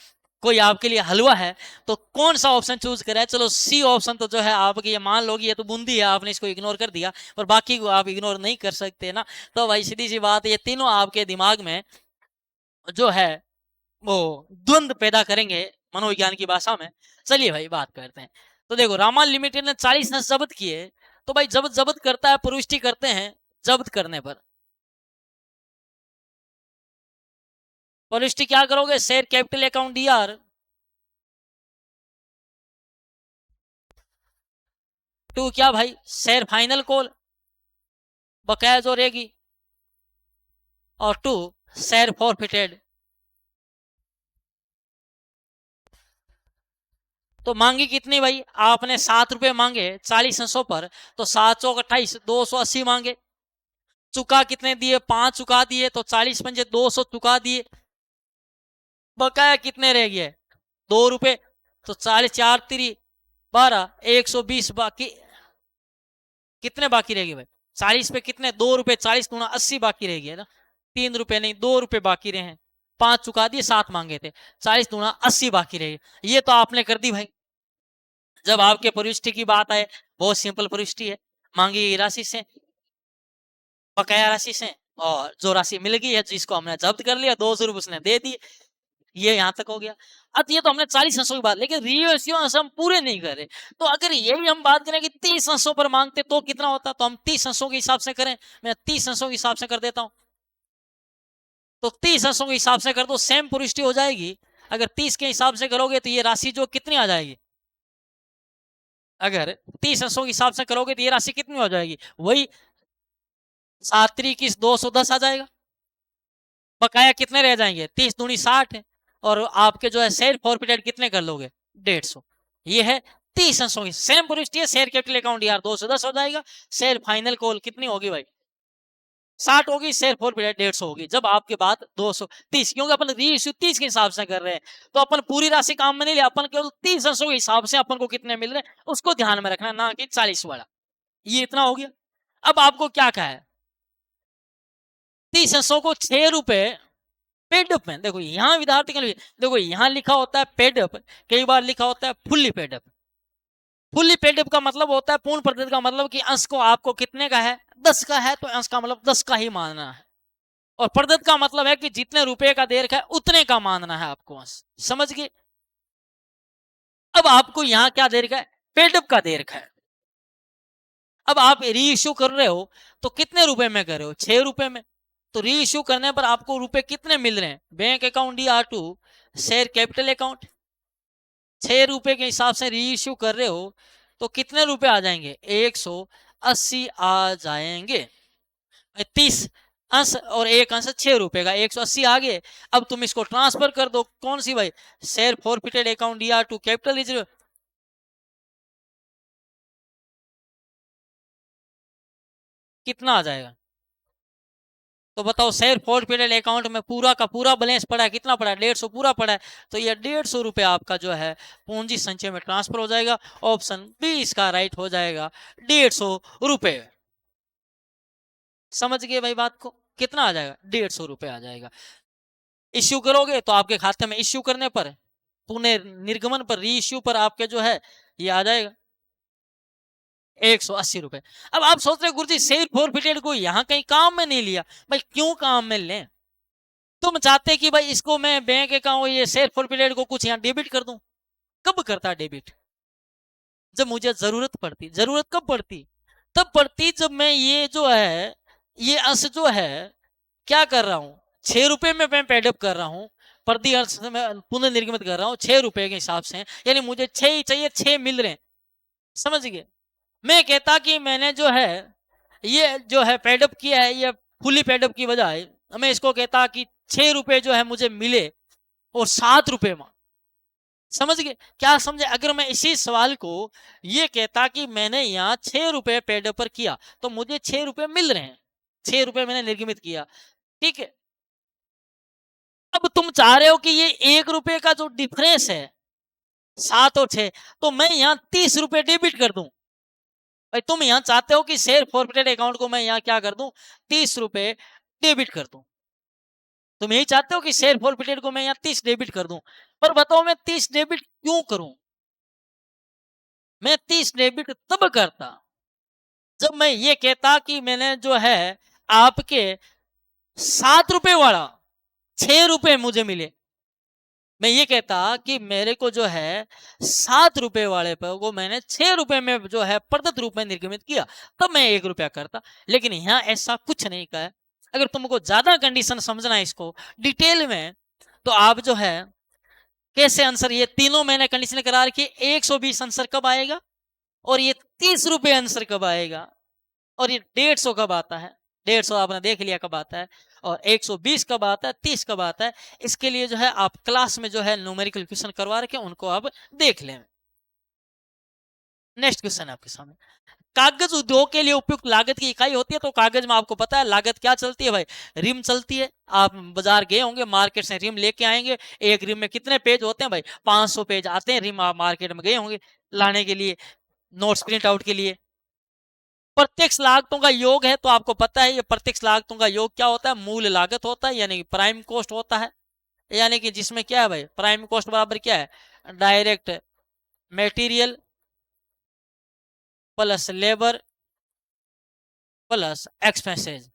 कोई आपके लिए हलवा है, तो कौन सा ऑप्शन चूज करें? चलो सी ऑप्शन तो जो है आपकी, ये मान लो कि ये तो बूंदी है, आपने इसको इग्नोर कर दिया, पर बाकी को आप इग्नोर नहीं कर सकते ना। तो भाई सीधी सी बात, ये तीनों आपके दिमाग में जो है वो द्वंद पैदा करेंगे मनोविज्ञान की भाषा में। चलिए भाई बात करते हैं। तो देखो, रामा लिमिटेड ने 40 अंश जब्त किए, तो भाई जब्त करता है, प्रविष्टि करते हैं। जब्त करने पर प्रविष्टि क्या करोगे? Share capital account DR to, क्या भाई, शेयर फाइनल कॉल बकाया जो रहेगी, और टू शेयर फॉरफिटेड। तो मांगी कितनी भाई? आपने 7 रुपए मांगे 40 अंशों पर, तो 7 चौक 28, 280 मांगे। चुका कितने दिए? 5 चुका दिए, तो 40 पंजे 200 चुका दिए। बकाया कितने रह गए? 2 रुपए। तो 40 4 3 12, 120 बाकी। कितने बाकी रह गए भाई? 40 पे कितने? 2 रुपए, 40 गुना 80 बाकी रह गए ना। 3 रुपए नहीं, 2 रुपए बाकी रहे हैं। 5 चुका दिए, 7 मांगे थे, 40 गुना 80 बाकी रह गए। ये तो आपने कर दी भाई। जब आपके प्रविष्टि की बात आए, बहुत सिंपल प्रविष्टि है, मांगी गई राशि से, बकाया राशि से, और जो राशि मिल गई है जिसको हमने जब्त कर लिया, 200 रुपए उसने दे दिए। ये यहां तक हो गया। अब ये तो हमने 40 अंशों की बात, लेकिन रियो हम पूरे नहीं कर रहे। तो अगर यही हम बात करें कि 30 अंशों पर मांगते तो कितना होता, तो हम 30 अंशों के हिसाब से करें। मैं 30 अंशों के हिसाब से कर देता हूं। तो 30 अंशों के हिसाब से कर दो, सेम पुष्टि हो जाएगी। अगर 30 के हिसाब से करोगे तो ये राशि जो कितनी आ जाएगी? अगर 30 अंशों के हिसाब से करोगे तो ये राशि कितनी हो जाएगी? वही 7 3 210 आ जाएगा। बकाया कितने रह जाएंगे? 30 दूनी 60 है। और आपके जो है शेयर फॉरफिटेड कितने कर लोगे? 150। ये है 30 अंशों की सेम पुष्टि है। शेयर कैपिटल अकाउंट यार 210 हो जाएगा। शेयर फाइनल कॉल कितनी होगी भाई? 60 होगी। शेयर फॉरफिटेड 150 होगी। जब आपके बात 230, क्योंकि अपन रीइश्यू 30 के हिसाब से कर रहे हैं, तो अपन पूरी राशि काम में नहीं लिया, अपन केवल 30 अंशों के हिसाब से अपन को कितने मिल रहे हैं उसको ध्यान में रखना, ना कि 40 वाला। ये इतना हो गया। अब आपको क्या कहा है? 30 अंशों को 6 रुपए पेडअप में, देखो यहाँ विद्यार्थी के लिए, देखो यहाँ लिखा होता है पेडअप, कई बार लिखा होता है फुल्ली पेडअप। फुल्ली पेडअप का मतलब होता है, पूर्ण प्रतिशत का मतलब कि अंश को आपको कितने का है? 10 का है, तो अंश का मतलब 10 का ही मानना है। और प्रदत्त का मतलब है कि जितने रुपए का दे रखा है उतने का मानना है आपको अंश। समझ गए? अब आपको यहाँ क्या दे रखा है? पेडअप का दे रखा है। अब आप री इश्यू कर रहे हो तो कितने रुपए में कर रहे हो? 6 रुपए में। तो री इश्यू करने पर आपको रुपए कितने मिल रहे हैं? Bank account DR2 share capital account 6 रुपए के हिसाब से री इश्यू कर रहे हो, तो कितने रुपए आ जाएंगे? 180 आ जाएंगे। 30 अंश और एक अंश 6 रुपए का, 180 आ गए। अब तुम इसको ट्रांसफर कर दो, कौन सी भाई? Share forfeited account DR2 capital reserve. कितना आ जाएगा? तो बताओ, शेयर फॉरफिटेड अकाउंट में पूरा का पूरा बैलेंस पड़ा है, कितना पड़ा है? 150 पूरा पड़ा है। तो ये 150 रुपए आपका जो है पूंजी संचय में ट्रांसफर हो जाएगा। ऑप्शन बी इसका राइट हो जाएगा, 150 रुपए। समझ गए भाई बात को? कितना आ जाएगा? 150 रुपए आ जाएगा। इश्यू करोगे तो आपके खाते में इश्यू करने पर, पुनः निर्गमन पर, री इश्यू पर आपके जो है ये आ जाएगा 180 रुपए। अब आप सोच रहे गुरुजी शेयर फॉरफिटेड को यहाँ कहीं काम में नहीं लिया। भाई क्यों काम में लें? तुम चाहते कि भाई इसको मैं बैंक अकाउंट, ये शेयर फॉरफिटेड को कुछ यहाँ डेबिट कर दूं। कब करता डेबिट? जब मुझे जरूरत पड़ती। जरूरत कब पड़ती? तब पड़ती जब मैं ये जो है, ये अंश जो है क्या कर रहा हूं, 6 रुपए में मैं पेडअप कर रहा हूं, प्रति अंश में पुनर्निर्गमित कर रहा हूं 6 रुपए के हिसाब से, यानी मुझे 6 ही चाहिए, 6 मिल रहे हैं। समझ गए। मैं कहता कि मैंने जो है ये जो है पेडअप किया है, ये फुली पेडअप की बजाय मैं इसको कहता कि 6 रुपए जो है मुझे मिले और 7 रुपए में। समझ गए क्या समझे? अगर मैं इसी सवाल को ये कहता कि मैंने यहाँ 6 रुपए पेड पर किया तो मुझे 6 रुपए मिल रहे हैं, 6 रुपए मैंने निर्गमित किया, ठीक है। अब तुम चाह रहे हो कि ये 1 रुपए का जो डिफरेंस है 7 और 6, तो मैं यहाँ 30 रुपए डेबिट कर दूं। भाई तुम यहाँ चाहते हो कि शेयर फॉरफिटेड अकाउंट को मैं यहाँ क्या कर दूं, 30 रुपए डेबिट कर दूं। तुम यही चाहते हो कि शेयर फॉरफिटेड को मैं यहाँ 30 डेबिट कर दूं। पर बताओ मैं 30 डेबिट क्यों करूं? मैं 30 डेबिट तब करता जब मैं ये कहता कि मैंने जो है आपके 7 रुपए वाला 6 रुपए मुझे मिले। मैं ये कहता कि मेरे को जो है 7 रुपए वाले पर को मैंने 6 रुपए में जो है प्रदत्त रूप में निर्गमित किया, तब मैं 1 रुपया करता। लेकिन यहाँ ऐसा कुछ नहीं कहा है। अगर तुमको ज्यादा कंडीशन समझना है इसको डिटेल में, तो आप जो है कैसे आंसर, ये तीनों मैंने कंडीशन करा रखी है। 120 आंसर कब आएगा, और ये 30 रुपए आंसर कब आएगा, और ये 150 कब आता है। 150 आपने देख लिया कब आता है, और 120 कब आता है, 30 कब आता है। इसके लिए जो है आप क्लास में जो है न्यूमेरिकल क्वेश्चन करवा रखे, उनको आप देख लें। नेक्स्ट क्वेश्चन है आपके सामने। कागज उद्योग के लिए उपयुक्त लागत की इकाई होती है, तो कागज में आपको पता है लागत क्या चलती है भाई, रिम चलती है। आप बाजार गए होंगे, मार्केट से रिम लेके आएंगे। एक रिम में कितने पेज होते हैं भाई, 500 पेज आते हैं रिम। आप मार्केट में गए होंगे लाने के लिए, नोट्स प्रिंट आउट के लिए। प्रत्यक्ष लागतों का योग है, तो आपको पता है ये प्रत्यक्ष लागतों का योग क्या होता है, मूल लागत होता है, यानी प्राइम कॉस्ट होता है। यानी कि जिसमें क्या है भाई, प्राइम कॉस्ट बराबर क्या है, direct material plus labour plus expenses.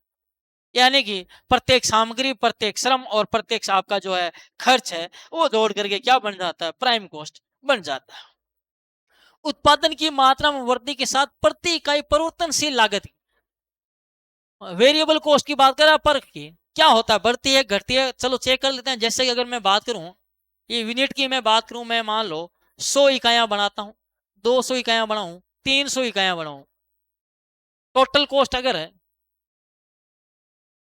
यानी कि प्रत्येक सामग्री, प्रत्येक श्रम और प्रत्येक आपका जो है खर्च है, वो जोड़ करके क्या बन जाता है, प्राइम कॉस्ट बन जाता है। उत्पादन की मात्रा में वृद्धि के साथ प्रति इकाई परिवर्तनशील लागत, वेरिएबल कॉस्ट की बात करें पर की क्या होता है, बढ़ती है घटती है। चलो चेक कर लेते हैं। जैसे कि अगर मैं बात करूं, ये यूनिट की मैं बात करूं, मैं मान लो 100 इकाइयां बनाता हूं, 200 इकाइयां बनाऊं, 300 इकाइयां बनाऊं, टोटल कॉस्ट अगर है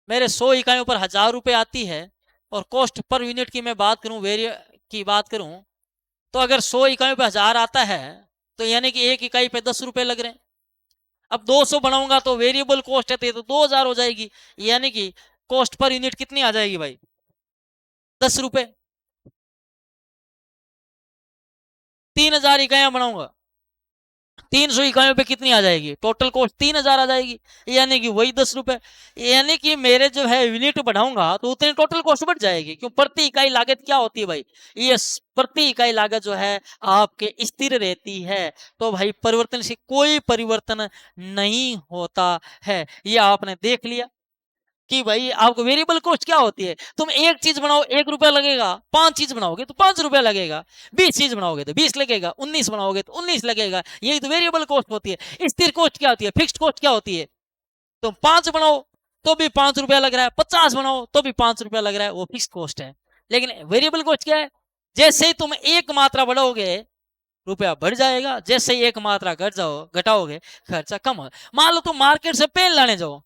मेरे 100 इकाइयों पर 1000 रुपए आती है, और कॉस्ट पर यूनिट की मैं बात करूं, वेरिय की बात करूं, तो अगर 100 इकाइयों पर 1000 आता है, तो यानी कि एक इकाई पे 10 रुपए लग रहे हैं। अब 200 बनाऊंगा तो वेरिएबल कॉस्ट है तो 2000 हो जाएगी, यानी कि कॉस्ट पर यूनिट कितनी आ जाएगी भाई, 10 रुपए। 3000 इकाइयां बनाऊंगा, 300 इकाइयों पे कितनी आ जाएगी, टोटल कॉस्ट 3000 आ जाएगी, यानी कि वही 10 रुपए। यानी कि मेरे जो है यूनिट बढ़ाऊंगा तो उतनी टोटल कॉस्ट बढ़ जाएगी। क्यों, प्रति इकाई लागत क्या होती है भाई, ये प्रति इकाई लागत जो है आपके स्थिर रहती है। तो भाई परिवर्तन से कोई परिवर्तन नहीं होता है, ये आपने देख लिया कि भाई आपको वेरिएबल कॉस्ट क्या होती है। तुम एक चीज बनाओ 1 रुपया लगेगा, 5 चीज बनाओगे तो 5 रुपया लगेगा, 20 चीज बनाओगे तो 20 लगेगा, 19 बनाओगे तो 19 लगेगा। यही तो वेरिएबल कॉस्ट होती है। स्थिर कॉस्ट क्या होती है, फिक्स्ड कॉस्ट क्या होती है। तुम 5 बनाओ तो भी 5 रुपया लग रहा है, 50 बनाओ तो भी 5 रुपया लग रहा है, वो फिक्स्ड कॉस्ट है। लेकिन वेरिएबल कॉस्ट क्या है, जैसे ही तुम एक मात्रा बढ़ाओगे रुपया बढ़ जाएगा, जैसे ही एक मात्रा घटाओगे खर्चा कम हो। मान लो तुम मार्केट से पेन लाने जाओ,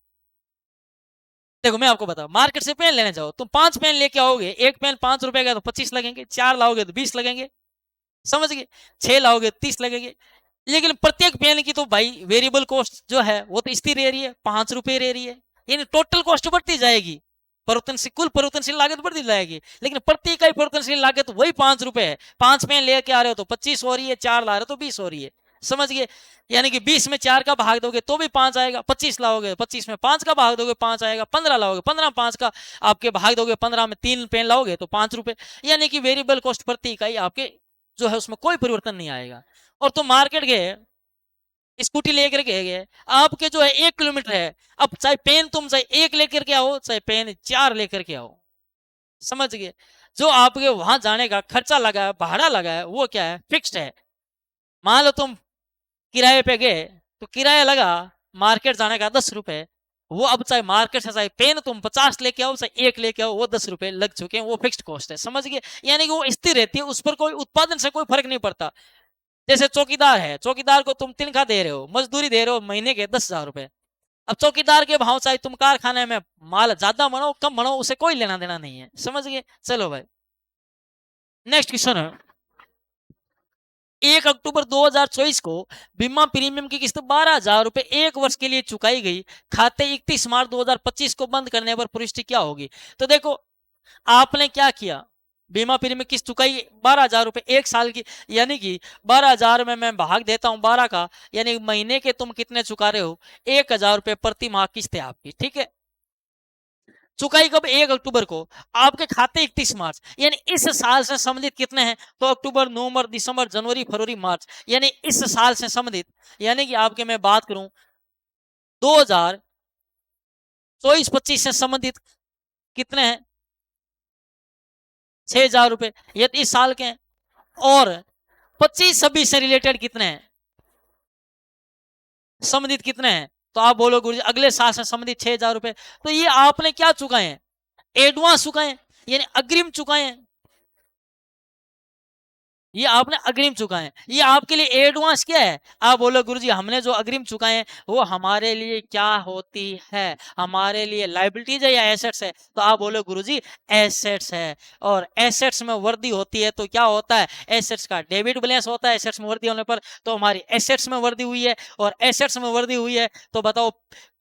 देखो मैं आपको बताऊं, मार्केट से पेन लेने जाओ, तुम 5 पेन लेके आओगे, एक पेन 5 रुपए का तो 25 लगेंगे, 4 लाओगे तो 20 लगेंगे, समझ गए, 6 लाओगे तो 30 लगेंगे। लेकिन प्रत्येक पेन की तो भाई वेरिएबल कॉस्ट जो है वो तो स्थिर रह रही है, 5 रुपए रह रही है। यानी टोटल कॉस्ट बढ़ती जाएगी, परिवर्तनशील कुल परिवर्तनशील लागत बढ़ती जाएगी, लेकिन प्रति इकाई परिवर्तनशील लागत वही 5 रुपए है। 5 पेन लेके आ रहे हो तो 25 हो रही है, 4 ला रहे हो तो 20 हो रही है, समझ गए। यानी कि 20 में 4 का भाग दोगे तो भी 5 आएगा, 25 लाओगे 25 में 5 का भाग दोगे 5 आएगा, 15 लाओगे 15 5 का आपके भाग दोगे, 15 में 3 पेन लाओगे तो 5 रुपए। यानी कि वेरिएबल कॉस्ट प्रति इकाई आपके जो है उसमें कोई परिवर्तन नहीं आएगा। और तुम मार्केट गए, स्कूटी लेकर के गए, आपके जो है 1 किलोमीटर है, अब चाहे पेन तुम चाहे 1 लेकर के आओ, चाहे पेन 4 लेकर के आओ, समझ गए। जो आपके वहां जाने का खर्चा लगा है, भाड़ा लगा है, वो क्या है, फिक्स्ड है। मान लो तुम किराए पे गए तो किराया लगा मार्केट जाने का 10 रुपए, वो अब चाहे मार्केट से चाहे पेन तुम 50 लेके आओ चाहे 1 लेके आओ, वो 10 रुपए लग चुके हैं, वो फिक्स्ड कॉस्ट है, समझ गए। यानी कि वो स्थिर रहती है, उस पर कोई उत्पादन से कोई फर्क नहीं पड़ता। जैसे चौकीदार है, चौकीदार को तुम तनख्वाह दे रहे हो, मजदूरी दे रहे हो महीने के 10,000 रुपए। अब चौकीदार के भाव चाहे तुम कारखाने में माल ज्यादा बनाओ कम बनाओ, उसे कोई लेना देना नहीं है, समझ गए। चलो भाई नेक्स्ट क्वेश्चन है, 1 अक्टूबर 2024 को बीमा प्रीमियम की किस्त 12,000 रुपए 1 वर्ष के लिए चुकाई गई, खाते 31 मार्च 2025 को बंद करने पर पुष्टि क्या होगी। तो देखो आपने क्या किया, बीमा प्रीमियम किस्त चुकाई 12,000 रुपए 1 साल की, यानी कि 12,000 में मैं भाग देता हूं 12 का, यानी महीने के तुम कितने चुका रहे हो, 1,000 रुपए प्रति माह किस्त है आपकी, ठीक है। चुकाई कब, 1 अक्टूबर को, आपके खाते 31 मार्च, यानी इस साल से संबंधित कितने हैं, तो अक्टूबर नवंबर दिसंबर जनवरी फरवरी मार्च, यानी इस साल से संबंधित, यानी कि आपके मैं बात करूं 2024-25 से संबंधित कितने हैं, 6,000 रुपए, ये इस साल के हैं। और 25-26 से रिलेटेड कितने हैं, संबंधित कितने हैं, तो आप बोलो गुरुजी अगले साल से संबंधित 6,000 रुपए। तो ये आपने क्या चुकाए हैं, एडवांस चुकाए हैं, यानी अग्रिम चुकाए हैं, ये आपने अग्रिम चुकाए हैं, ये आपके लिए एडवांस क्या है, आप बोलो गुरुजी हमने जो अग्रिम चुकाए हैं वो हमारे लिए क्या होती है, हमारे लिए लायबिलिटीज है या एसेट्स है, तो आप बोलो गुरुजी एसेट्स है। और एसेट्स में वृद्धि होती है तो क्या होता है, एसेट्स का डेबिट बैलेंस होता है, एसेट्स में वृद्धि होने पर तो हमारी एसेट्स में वृद्धि हुई है, और एसेट्स में वृद्धि हुई है तो बताओ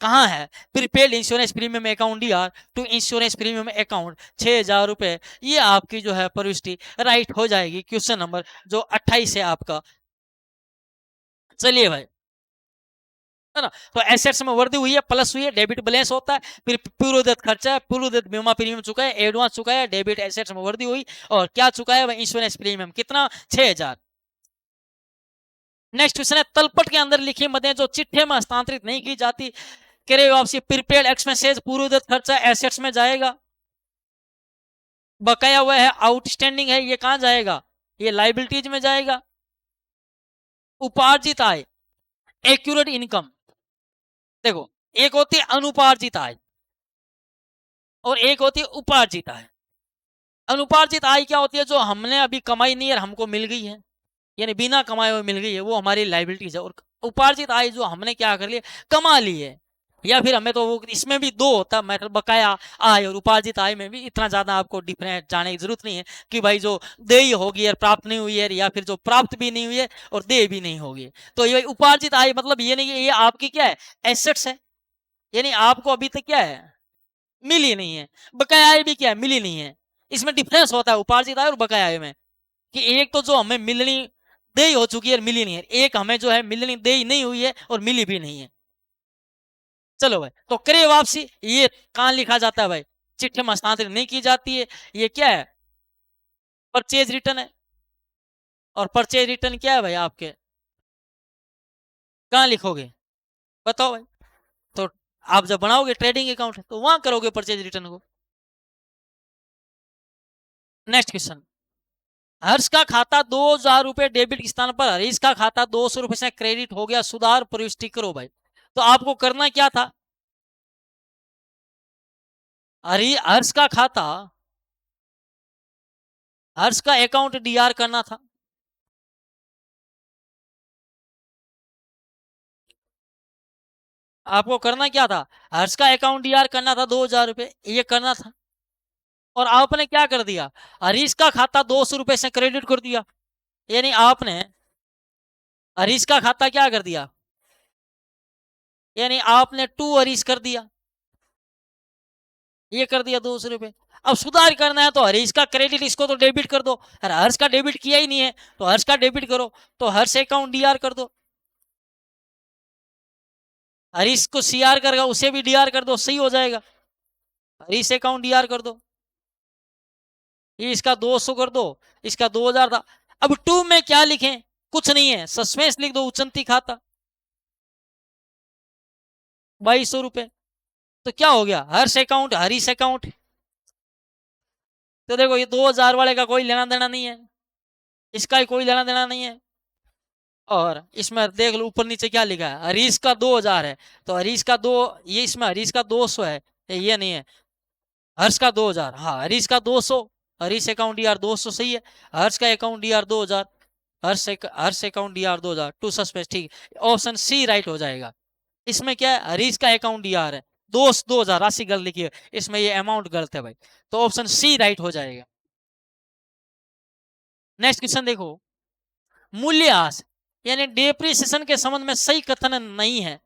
कहाँ है, prepaid insurance premium account DR to insurance premium account 6,000 रुपए, ये आपकी जो है प्रविष्टि राइट हो जाएगी, क्वेश्चन नंबर जो 28 है आपका। चलिए भाई, है ना, तो एसेट्स में वृद्धि हुई है, प्लस हुई है, डेबिट बैलेंस होता है, फिर पूर्वोदत खर्चा है, पूर्वोदत बीमा प्रीमियम चुका है, एडवांस चुका है, डेबिट एसेट्स में वृद्धि हुई, और क्या चुका है इंश्योरेंस प्रीमियम कितना, 6,000। नेक्स्ट क्वेश्चन है, तलपट के अंदर लिखी मदें जो चिट्ठे में हस्तांतरित नहीं की जाती, क्रय वापसी प्रीपेड एक्सपेंसेस पूर्वोदत खर्चा एसेट्स में जाएगा, बकाया हुआ है आउटस्टैंडिंग है ये कहां जाएगा, ये लाइबिलिटीज में जाएगा, उपार्जित आय एक्यूरेट इनकम, देखो एक होती है अनुपार्जित आय और एक होती है उपार्जित आय। अनुपार्जित आय क्या होती है, जो हमने अभी कमाई नहीं है हमको मिल गई है, यानी बिना कमाए हुए मिल गई है, वो हमारी लाइबिलिटीज है। और उपार्जित आय जो हमने क्या कर लिया, कमा ली है, या फिर हमें तो वो इसमें भी दो होता है, मतलब बकाया आय और उपार्जित आय में भी इतना ज्यादा आपको डिफरेंट जाने की जरूरत नहीं है कि भाई जो देय होगी और प्राप्त नहीं हुई है, या फिर जो प्राप्त भी नहीं हुई है और देय भी नहीं होगी। तो ये उपार्जित आय मतलब ये नहीं है, ये आपकी क्या है, एसेट्स है, यानी आपको अभी तक क्या है, मिली नहीं है। बकाया आय भी क्या है, मिली नहीं है। इसमें डिफरेंस होता है उपार्जित आय और बकाया आय में, कि एक तो जो हमें मिलनी देय हो चुकी है और मिली नहीं है, एक हमें जो है मिलनी देय नहीं हुई है और मिली भी नहीं है। चलो भाई, तो क्रय वापसी ये कहां लिखा जाता है भाई, चिट्ठी में हस्तांतरित नहीं की जाती है, ये क्या है, परचेज रिटर्न है। और परचेज रिटर्न क्या है भाई आपके, कहां लिखोगे, बताओ भाई। तो आप जब बनाओगे ट्रेडिंग अकाउंट तो वहां करोगे परचेज रिटर्न को। नेक्स्ट क्वेश्चन, हर्ष का खाता 2,000 रुपए डेबिट के स्थान पर हरीश का खाता 200 रुपए से क्रेडिट हो गया, सुधार प्रविष्टि करो भाई। तो आपको करना क्या था, हर्ष का खाता, हर्ष का अकाउंट डीआर करना था, आपको करना क्या था, हर्ष का अकाउंट डीआर करना था 2,000 रुपए ये करना था, और आपने क्या कर दिया, हरीश का खाता 200 रुपए से क्रेडिट कर दिया, यानी आपने हरीश का खाता क्या कर दिया, यानी आपने टू हरीश कर दिया, ये कर दिया 200 रुपए। अब सुधार करना है तो हरीश का क्रेडिट इसको तो डेबिट कर दो, हर्ष का डेबिट किया ही नहीं है तो हर्ष का डेबिट करो, तो हर्ष अकाउंट डीआर कर दो, हरीश को सीआर करेगा उसे भी डीआर कर दो, सही हो जाएगा, हरीश अकाउंट डीआर कर दो, ये इसका 200 कर दो, इसका 2,000 था। अब टू में क्या लिखें, कुछ नहीं है, सस्पेंस लिख दो, उचंती खाता 2,200 रुपए, तो क्या हो गया, हर्ष अकाउंट हरीश अकाउंट। तो देखो ये 2,000 वाले का कोई लेना देना नहीं है, इसका ही कोई लेना देना नहीं है। और इसमें देख लो ऊपर नीचे क्या लिखा है, हरीश का 2,000 है तो हरीश का दो, ये इसमें हरीश का 200 है, ये नहीं है, हर्ष का 2,000, हाँ हरीश का 200, हरीश अकाउंट डीआर 200 सही है, हर्ष का account DR 2,000, Harsh account DR 2000 to suspense, ठीक, ऑप्शन सी राइट हो जाएगा। इसमें क्या है, हरीश का अकाउंट डीआर है, दोस्त 2000 राशि गलत लिखी है, इसमें ये अमाउंट गलत है भाई, तो ऑप्शन सी राइट हो जाएगा। नेक्स्ट क्वेश्चन देखो, मूल्यह्रास यानी डेप्रिसिएशन के संबंध में सही कथन नहीं है।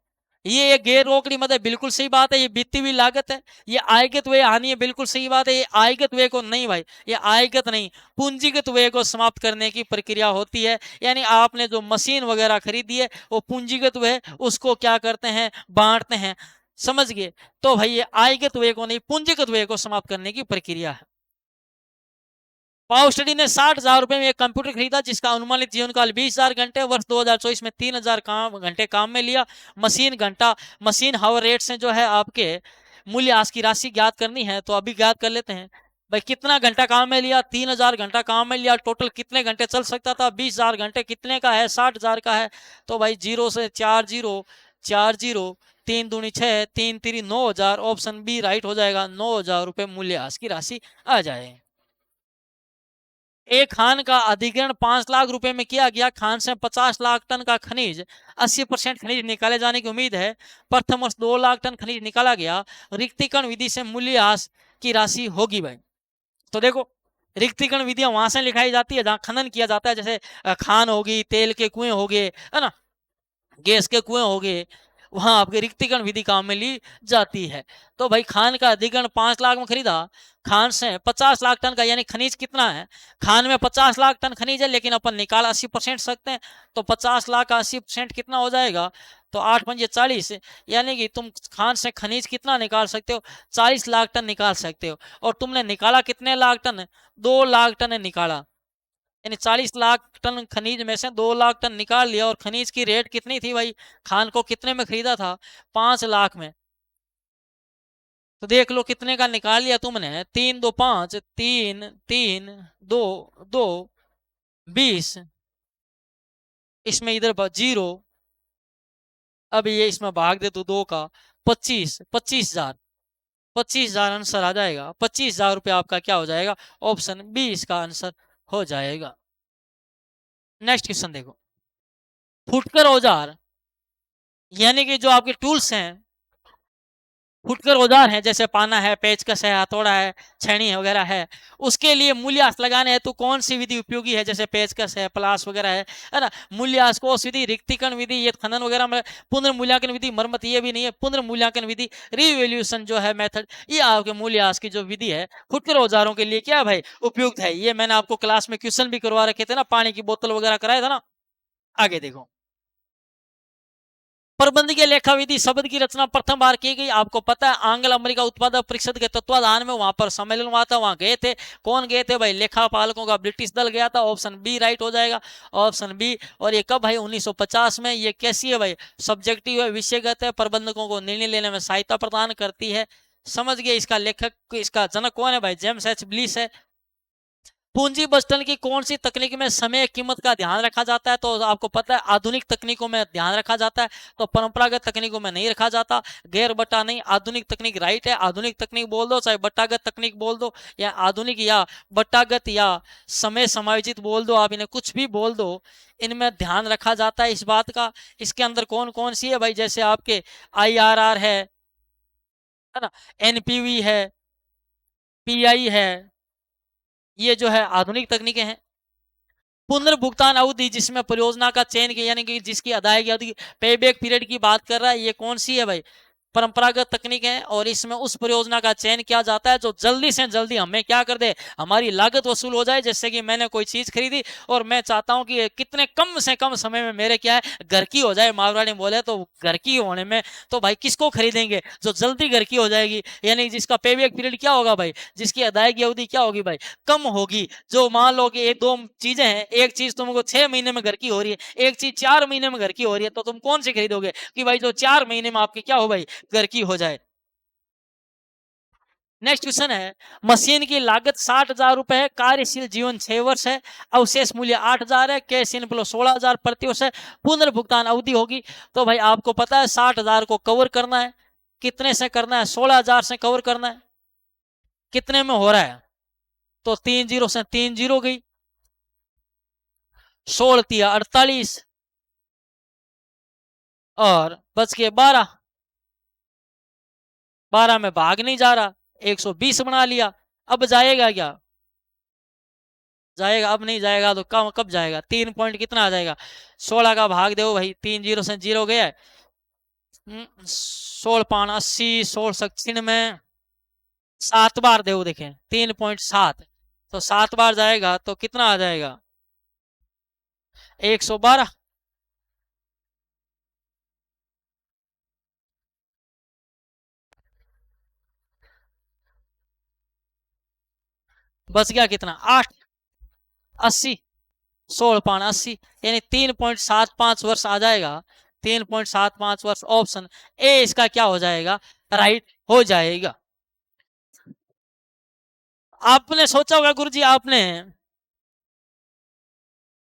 ये गैर रोकड़ी मद है, बिल्कुल सही बात है। ये बीती हुई लागत है, ये आयगत व्यय हानि है, बिल्कुल सही बात है। ये आयगत व्यय को नहीं भाई, ये आयगत नहीं, पूंजीगत व्यय को समाप्त करने की प्रक्रिया होती है। यानी आपने जो मशीन वगैरह खरीदी है वो पूंजीगत व्यय, उसको क्या करते हैं, बांटते हैं, समझ गए। तो भाई ये आयगत व्यय को नहीं, पूंजीगत व्यय को समाप्त करने की प्रक्रिया है। पावर स्टडी ने 60,000 रुपए में एक कंप्यूटर खरीदा जिसका अनुमानित जीवन काल 20,000 घंटे, वर्ष 2024 में 3,000 घंटे काम में लिया। मशीन हावर रेट से जो है आपके मूल्यह्रास की राशि ज्ञात करनी है, तो अभी ज्ञात कर लेते हैं भाई। कितना घंटा काम में लिया, 3,000 घंटा काम में लिया, टोटल कितने घंटे चल सकता था, 20,000 घंटे, कितने का है, 60,000 का है। तो भाई 0 से 4 जीरो, 4 जीरो, 3 दूनी 6, 3 3 9,000, ऑप्शन बी राइट हो जाएगा। 9,000 रुपए मूल्यह्रास की राशि आ जाए। एक खान का अधिग्रहण 5 लाख रुपए में किया गया। खान से 50 लाख टन का खनिज, 80% खनिज निकाले जाने की उम्मीद है। प्रथम वर्ष 2 लाख टन खनिज निकाला गया। रिक्तीकरण विधि से मूल्यह्रास की राशि होगी भाई। तो देखो, रिक्तीकरण विधियां वहां से लिखाई जाती है जहां खनन किया जाता है, जैसे खान होगी, तेल के कुएं हो गए, है ना, गैस के कुएं हो गए, वहां आपकी रिक्तीकरण विधि काम में ली जाती है। तो भाई खान का अधिग्रहण 5 लाख में खरीदा, खान से 50 लाख टन का, यानी खनिज कितना है, खान में 50 लाख टन खनिज है, लेकिन अपन निकाल 80% सकते हैं। तो 50 लाख का 80% कितना हो जाएगा, तो 8 पंजे 40, यानी कि तुम खान से खनिज कितना निकाल सकते हो, 40 लाख टन निकाल सकते हो। और तुमने निकाला कितने लाख टन, 2 लाख टन निकाला, यानी 40 लाख टन खनिज में से 2 लाख टन निकाल लिया। और खनिज की रेट कितनी थी भाई, खान को कितने में खरीदा था, 5 लाख में। तो देख लो कितने का निकाल लिया तुमने, 3 2 5, 3 3 2 2 20, इसमें इधर जीरो, अब ये इसमें भाग दे तो 2 का 25, 25,000, 25,000 आंसर आ जाएगा। 25,000 रुपये आपका क्या हो जाएगा, ऑप्शन बी इसका आंसर हो जाएगा। नेक्स्ट क्वेश्चन देखो, फुटकर औजार यानी कि जो आपके टूल्स हैं, फुटकर औजार हैं, जैसे पाना है, पेचकस है, हथौड़ा है, छेनी वगैरह है, उसके लिए मूल्यह्रास लगाने हेतु कौन सी विधि उपयोगी है, जैसे पेचकस है, प्लास वगैरह है ना। मूल्यह्रास कोष विधि, रिक्तीकरण विधि, ये खनन वगैरह में, पुनर्मूल्यांकन विधि, मरम्मत ये भी नहीं है, पुनर्मूल्यांकन विधि, रिवैल्यूएशन जो है मेथड, ये आपके मूल्यह्रास की जो विधि है फुटकर औजारों के लिए क्या भाई उपयुक्त है। ये मैंने आपको क्लास में क्वेश्चन भी करवा रखे थे ना, पानी की बोतल वगैरह कराया था ना। आगे देखो, प्रबंधकीय लेखा विधि शब्द की रचना प्रथम बार की गई, आपको पता है, आंग्ल अमेरिका उत्पादक परिषद के तत्वाधान में वहां पर सम्मेलन हुआ था, वहां गए थे। कौन गए थे भाई, लेखापालकों का ब्रिटिश दल गया था, ऑप्शन बी राइट हो जाएगा, ऑप्शन बी। और ये कब भाई, 1950 में। ये कैसी है भाई, सब्जेक्टिव है, विषयगत है, प्रबंधकों को निर्णय लेने में सहायता प्रदान करती है, समझ गए। इसका लेखक, इसका जनक कौन है भाई, जेम्स एच ब्लिस है। पूंजी बचतन की कौन सी तकनीक में समय कीमत का ध्यान रखा जाता है, तो आपको पता है आधुनिक तकनीकों में ध्यान रखा जाता है, तो परंपरागत तकनीकों में नहीं रखा जाता। गैर बट्टा नहीं, आधुनिक तकनीक राइट है। आधुनिक तकनीक बोल दो, चाहे बट्टागत तकनीक बोल दो, या आधुनिक या बट्टागत या समय समायोजित बोल दो, आप इन्हें कुछ भी बोल दो, इनमें ध्यान रखा जाता है इस बात का। इसके अंदर कौन कौन सी है भाई, जैसे आपके IRR है ना, NPV है, PI है, ये जो है आधुनिक तकनीकें हैं। पुनर्भुगतान अवधि, जिसमें परियोजना का चयन किया, यानी कि जिसकी अदायगी अवधि, पे बैक पीरियड की बात कर रहा है, ये कौन सी है भाई, परंपरागत तकनीक है। और इसमें उस परियोजना का चयन किया जाता है जो जल्दी से जल्दी हमें क्या कर दे, हमारी लागत वसूल हो जाए। जैसे कि मैंने कोई चीज खरीदी और मैं चाहता हूं कि कितने कम से कम समय में मेरे क्या है, घर की हो जाए, मारवाड़ी बोले तो घर की होने में, तो भाई किसको खरीदेंगे, जो जल्दी घर की हो जाएगी, यानी जिसका पे बैक पीरियड क्या होगा भाई, जिसकी अदायगी अवधि क्या होगी भाई, कम होगी। जो मान लो कि एक दो चीजें हैं, एक चीज तुमको 6 महीने में घर की हो रही है, एक चीज 4 महीने में घर की हो रही है, तो तुम कौन सी खरीदोगे, कि भाई जो 4 महीने में आपकी क्या हो भाई, घर की हो जाए। नेक्स्ट क्वेश्चन है, मशीन की लागत 60,000 रुपए है, कार्यशील जीवन 6 वर्ष है, अवशेष मूल्य 8,000 है, कैश इनफ्लो 16,000 प्रति वर्ष है, पुनर्भुगतान अवधि होगी। तो भाई आपको पता है 60,000 को कवर करना है, कितने से करना है, 16,000 से कवर करना है, कितने में हो रहा है, तो 3 जीरो से 3 जीरो गई, 16 तिया 48 और बच के 12, 12 में भाग नहीं जा रहा, 120 बना लिया। अब जाएगा क्या? जाएगा? अब नहीं जाएगा तो कब कब जाएगा? 3 पॉइंट कितना आ जाएगा? 16 का भाग दो भाई, 3 जीरो से जीरो गया। 16 पान 80, 16 सक्सिन में 7 बार दे देखें, 3.7, तो 7 बार जाएगा तो कितना आ जाएगा? 112। बच गया कितना? 8, 80, 16 पान 80, यानी 3.75 वर्ष आ जाएगा। 3.75 वर्ष, ऑप्शन ए इसका क्या हो जाएगा? राइट हो जाएगा। आपने सोचा होगा गुरुजी आपने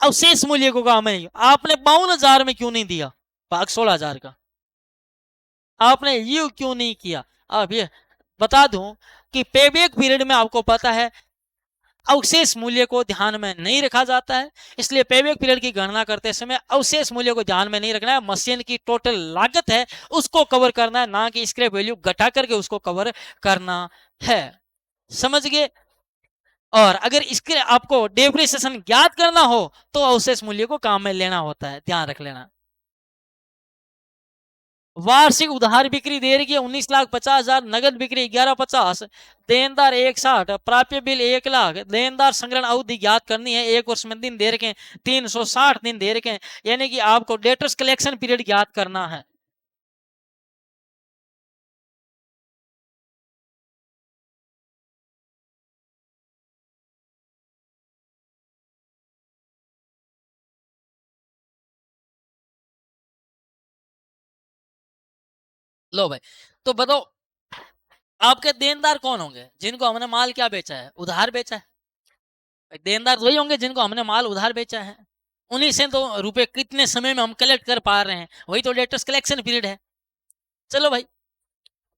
अवशेष मूल्य को काम नहीं, आपने 52,000 में क्यों नहीं दिया भाग 16,000 का? आपने यू क्यों नहीं किया? अब ये बता दूं कि पेबैक पीरियड में आपको पता है अवशेष मूल्य को ध्यान में नहीं रखा जाता है, इसलिए पेबैक पीरियड की गणना करते समय अवशेष मूल्य को ध्यान में नहीं रखना है। मशीन की टोटल लागत है उसको कवर करना है, ना कि स्क्रैप वैल्यू घटा करके उसको कवर करना है। समझ गए? और अगर इसके आपको डेप्रिसिएशन ज्ञात करना हो तो अवशेष मूल्य को काम में लेना होता है, ध्यान रख लेना। वार्षिक उधार बिक्री दे रही है 19,50,000, नगद बिक्री 11,50, देनदार 1,60, प्राप्य बिल 1,00,000, देनदार संग्रहण अवधि ज्ञात करनी है, 1 वर्ष में दिन दे रखे 360 दिन दे रखे, यानी कि आपको डेटर्स कलेक्शन पीरियड ज्ञात करना है। लो भाई, तो बताओ आपके देनदार कौन होंगे? जिनको हमने माल क्या बेचा है? उधार बेचा है। देनदार वही होंगे जिनको हमने माल उधार बेचा है, उन्हीं से तो रुपए कितने समय में हम कलेक्ट कर पा रहे हैं, वही तो डेटर्स कलेक्शन पीरियड है। चलो भाई,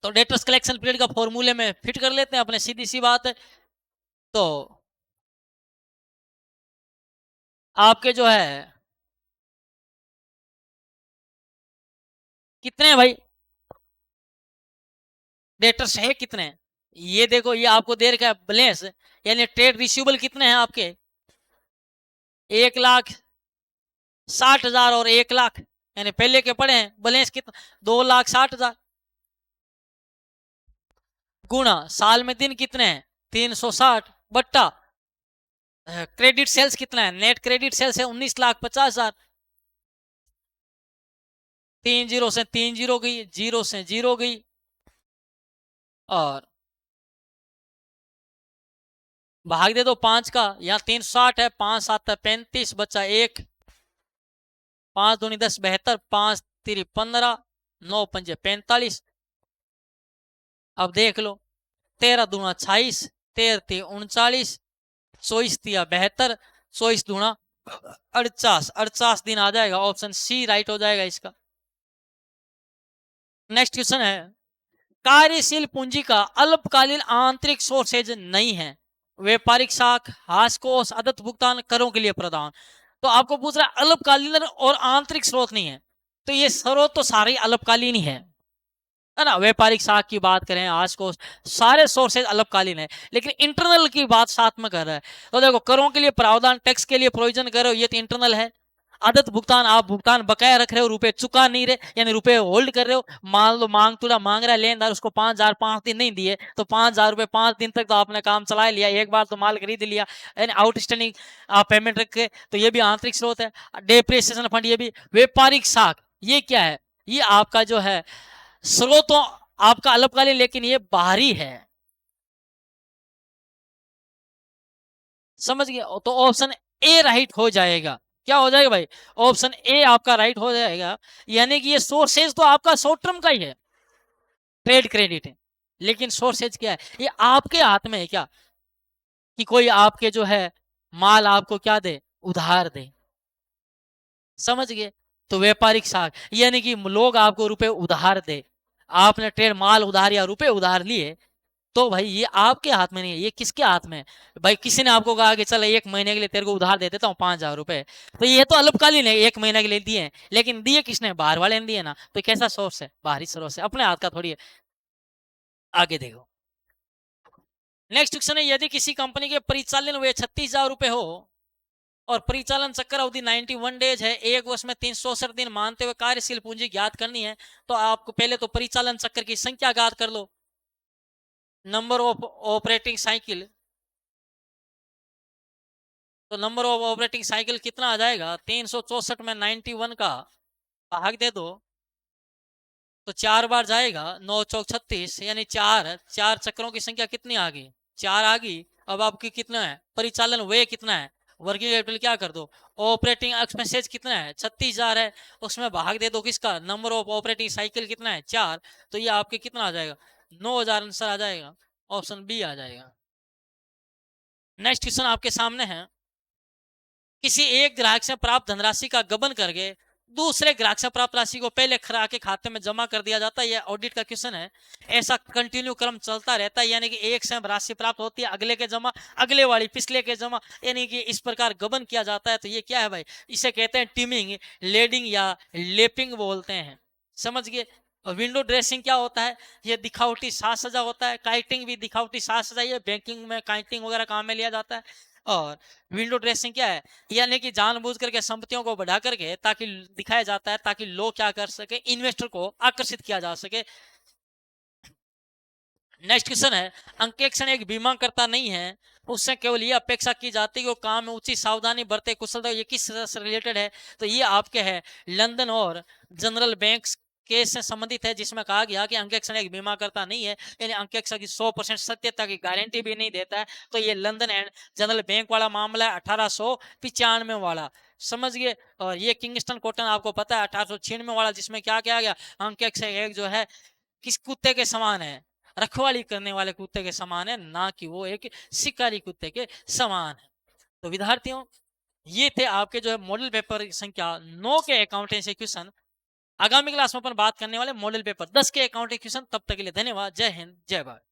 तो डेटर्स कलेक्शन पीरियड का फॉर्मूले में फिट कर लेते हैं अपने, सीधी सी बात है। तो आपके जो है कितने भाई डेटर्स है कितने? ये देखो, ये आपको दे रखा है बैलेंस, यानी ट्रेड रिसीवेबल कितने हैं आपके? 1,60,000 और 1,00,000, यानी पहले के पड़े हैं बैलेंस कितना? 2,60,000 गुणा साल में दिन कितने हैं? 360 बट्टा क्रेडिट सेल्स कितना है? नेट क्रेडिट सेल्स है 19,50,000। 3 जीरो से 3 जीरो गई, जीरो से जीरो गई, और भाग दे दो 5 का, यहाँ 360 है, 5 7 है 35, बचा 1, 5 दूनी 10 72, 5 3 15, 9 पंजे 45। अब देख लो, 13 दूना 26, 13 3 39, 24 तिया 72, 24 दूना 48, 48 दिन आ जाएगा। ऑप्शन सी राइट हो जाएगा इसका। नेक्स्ट क्वेश्चन है, कार्यशील पूंजी का अल्पकालीन आंतरिक सोर्सेज नहीं है, व्यापारिक साख, हाश कोष, अदत्त भुगतान, करों के लिए प्रदान। तो आपको पूछ रहा है अल्पकालीन और आंतरिक स्रोत नहीं है, तो ये स्रोत तो सारे अल्पकालीन ही है ना। व्यापारिक साख की बात करें, आज को सारे सोर्सेज अल्पकालीन है, लेकिन इंटरनल की बात साथ में कर रहा है। तो देखो, करों के लिए प्रावधान, टैक्स के लिए प्रोविजन करो, ये तो इंटरनल है। आदत भुगतान, आप भुगतान बकाया रख रहे हो, रुपए चुका नहीं रहे, यानी रुपए होल्ड कर रहे हो। मान लो मांग तुड़ा मांग रहा है लेनदार, उसको 5,000 5 दिन नहीं दिए, तो 5,000 रुपए 5 दिन तक तो आपने काम चला लिया, एक बार तो माल खरीद लिया, यानी आउटस्टैंडिंग आप पेमेंट रख के, तो ये भी आंतरिक स्रोत है। डेप्रिसिएशन फंड, ये भी। व्यापारिक साख, ये क्या है? ये आपका जो है स्रोत तो आपका अल्पकालीन, लेकिन ये बाहरी है। समझ गए? तो ऑप्शन ए राइट हो जाएगा। क्या हो जाएगा भाई? ऑप्शन ए आपका राइट हो जाएगा, यानी कि ये सोर्सेज तो आपका शॉर्ट टर्म का ही है, ट्रेड क्रेडिट है, लेकिन सोर्सेज क्या है? ये आपके हाथ में है क्या, कि कोई आपके जो है माल आपको क्या दे? उधार दे। समझ गए? तो व्यापारिक साख यानी कि लोग आपको रुपए उधार दे, आपने ट्रेड माल उधार या रुपए उधार लिए, तो भाई ये आपके हाथ में नहीं है, ये किसके हाथ में है? भाई किसी ने आपको कहा कि चल 1 महीने के लिए तेरे को उधार दे देता हूँ 5,000 रुपए, तो ये तो अल्पकालीन है, 1 महीने के लिए दिए हैं, लेकिन दिए किसने? बाहर वाले ने दिए ना। तो कैसा सोर्स है? बाहरी सोर्स है, अपने हाथ का थोड़ी है। आगे देखो, नेक्स्ट क्वेश्चन है, यदि किसी कंपनी के परिचालन व्यय 36,000 रुपए हो और परिचालन चक्र अवधि 91 डेज है, एक वर्ष में 364 दिन मानते हुए कार्यशील पूंजी ज्ञात करनी है, तो आपको पहले तो परिचालन चक्र की संख्या ज्ञात कर लो, नंबर ऑफ ऑपरेटिंग साइकिल। तो नंबर ऑफ ऑपरेटिंग साइकिल कितना आ जाएगा? 364 में 91 का भाग दे दो, तो 4 बार जाएगा, 9 चौक 36, यानी चार चार चक्रों की संख्या कितनी आ गई? 4 आ गई। अब आपकी कितना है? परिचालन व्यय कितना है? वर्किंग कैपिटल क्या कर दो, ऑपरेटिंग एक्सपेंसेस कितना है? 36,000 है, उसमें भाग दे दो किसका? नंबर ऑफ ऑपरेटिंग साइकिल कितना है? 4। तो ये आपके कितना आ जाएगा? 9,000 आंसर आ जाएगा, ऑप्शन बी आ जाएगा। नेक्स्ट क्वेश्चन आपके सामने है, किसी एक ग्राहक से प्राप्त धनराशि का गबन करके दूसरे ग्राहक से प्राप्त राशि को पहले ग्राहक के खाते में जमा कर दिया जाता है। यह ऑडिट का क्वेश्चन है। ऐसा कंटिन्यू क्रम चलता रहता है, यानी कि एक से राशि प्राप्त होती है, अगले के जमा, अगले वाली पिछले के जमा, यानी कि इस प्रकार गबन किया जाता है। तो ये क्या है भाई? इसे कहते हैं टीमिंग, लेडिंग या लेपिंग बोलते हैं। समझ गए? विंडो ड्रेसिंग क्या होता है? ये दिखावटी साज सजा होता है। काइटिंग भी दिखावटी साज सजा, ये बैंकिंग में काइटिंग वगैरह काम में लिया जाता है। और विंडो ड्रेसिंग क्या है? यानी कि जानबूझ करके संपत्तियों को बढ़ा करके ताकि दिखाया जाता है, ताकि लोग क्या कर सके, इन्वेस्टर को आकर्षित किया जा सके। नेक्स्ट क्वेश्चन है, अंकेक्षण एक बीमा करता नहीं है, उससे केवल ये अपेक्षा की जाती है कि वो काम में उचित सावधानी बरते, कुशलता। ये किस से रिलेटेड है? तो ये आपके है लंदन और जनरल बैंक केस से संबंधित है, जिसमें कहा गया कि अंकेक्षण एक बीमा करता नहीं है, यानी अंकेक्षण की 100% सत्यता की गारंटी भी नहीं देता है। तो ये लंदन एंड जनरल बैंक वाला मामला है, 1895 वाला। समझ गए? और ये किंगस्टन कॉटन आपको पता है 1896 वाला, जिसमें क्या किया गया? अंकेक्षण एक जो है किस कुत्ते के समान है? रखवाली करने वाले कुत्ते के समान है, ना कि वो एक शिकारी कुत्ते के समान है। तो विद्यार्थियों, ये थे आपके जो है मॉडल पेपर संख्या 9 के अकाउंटेंसी क्वेश्चन। आगामी क्लास में अपन बात करने वाले मॉडल पेपर 10 के अकाउंटिंग क्वेश्चन। तब तक के लिए धन्यवाद। जय हिंद, जय भारत।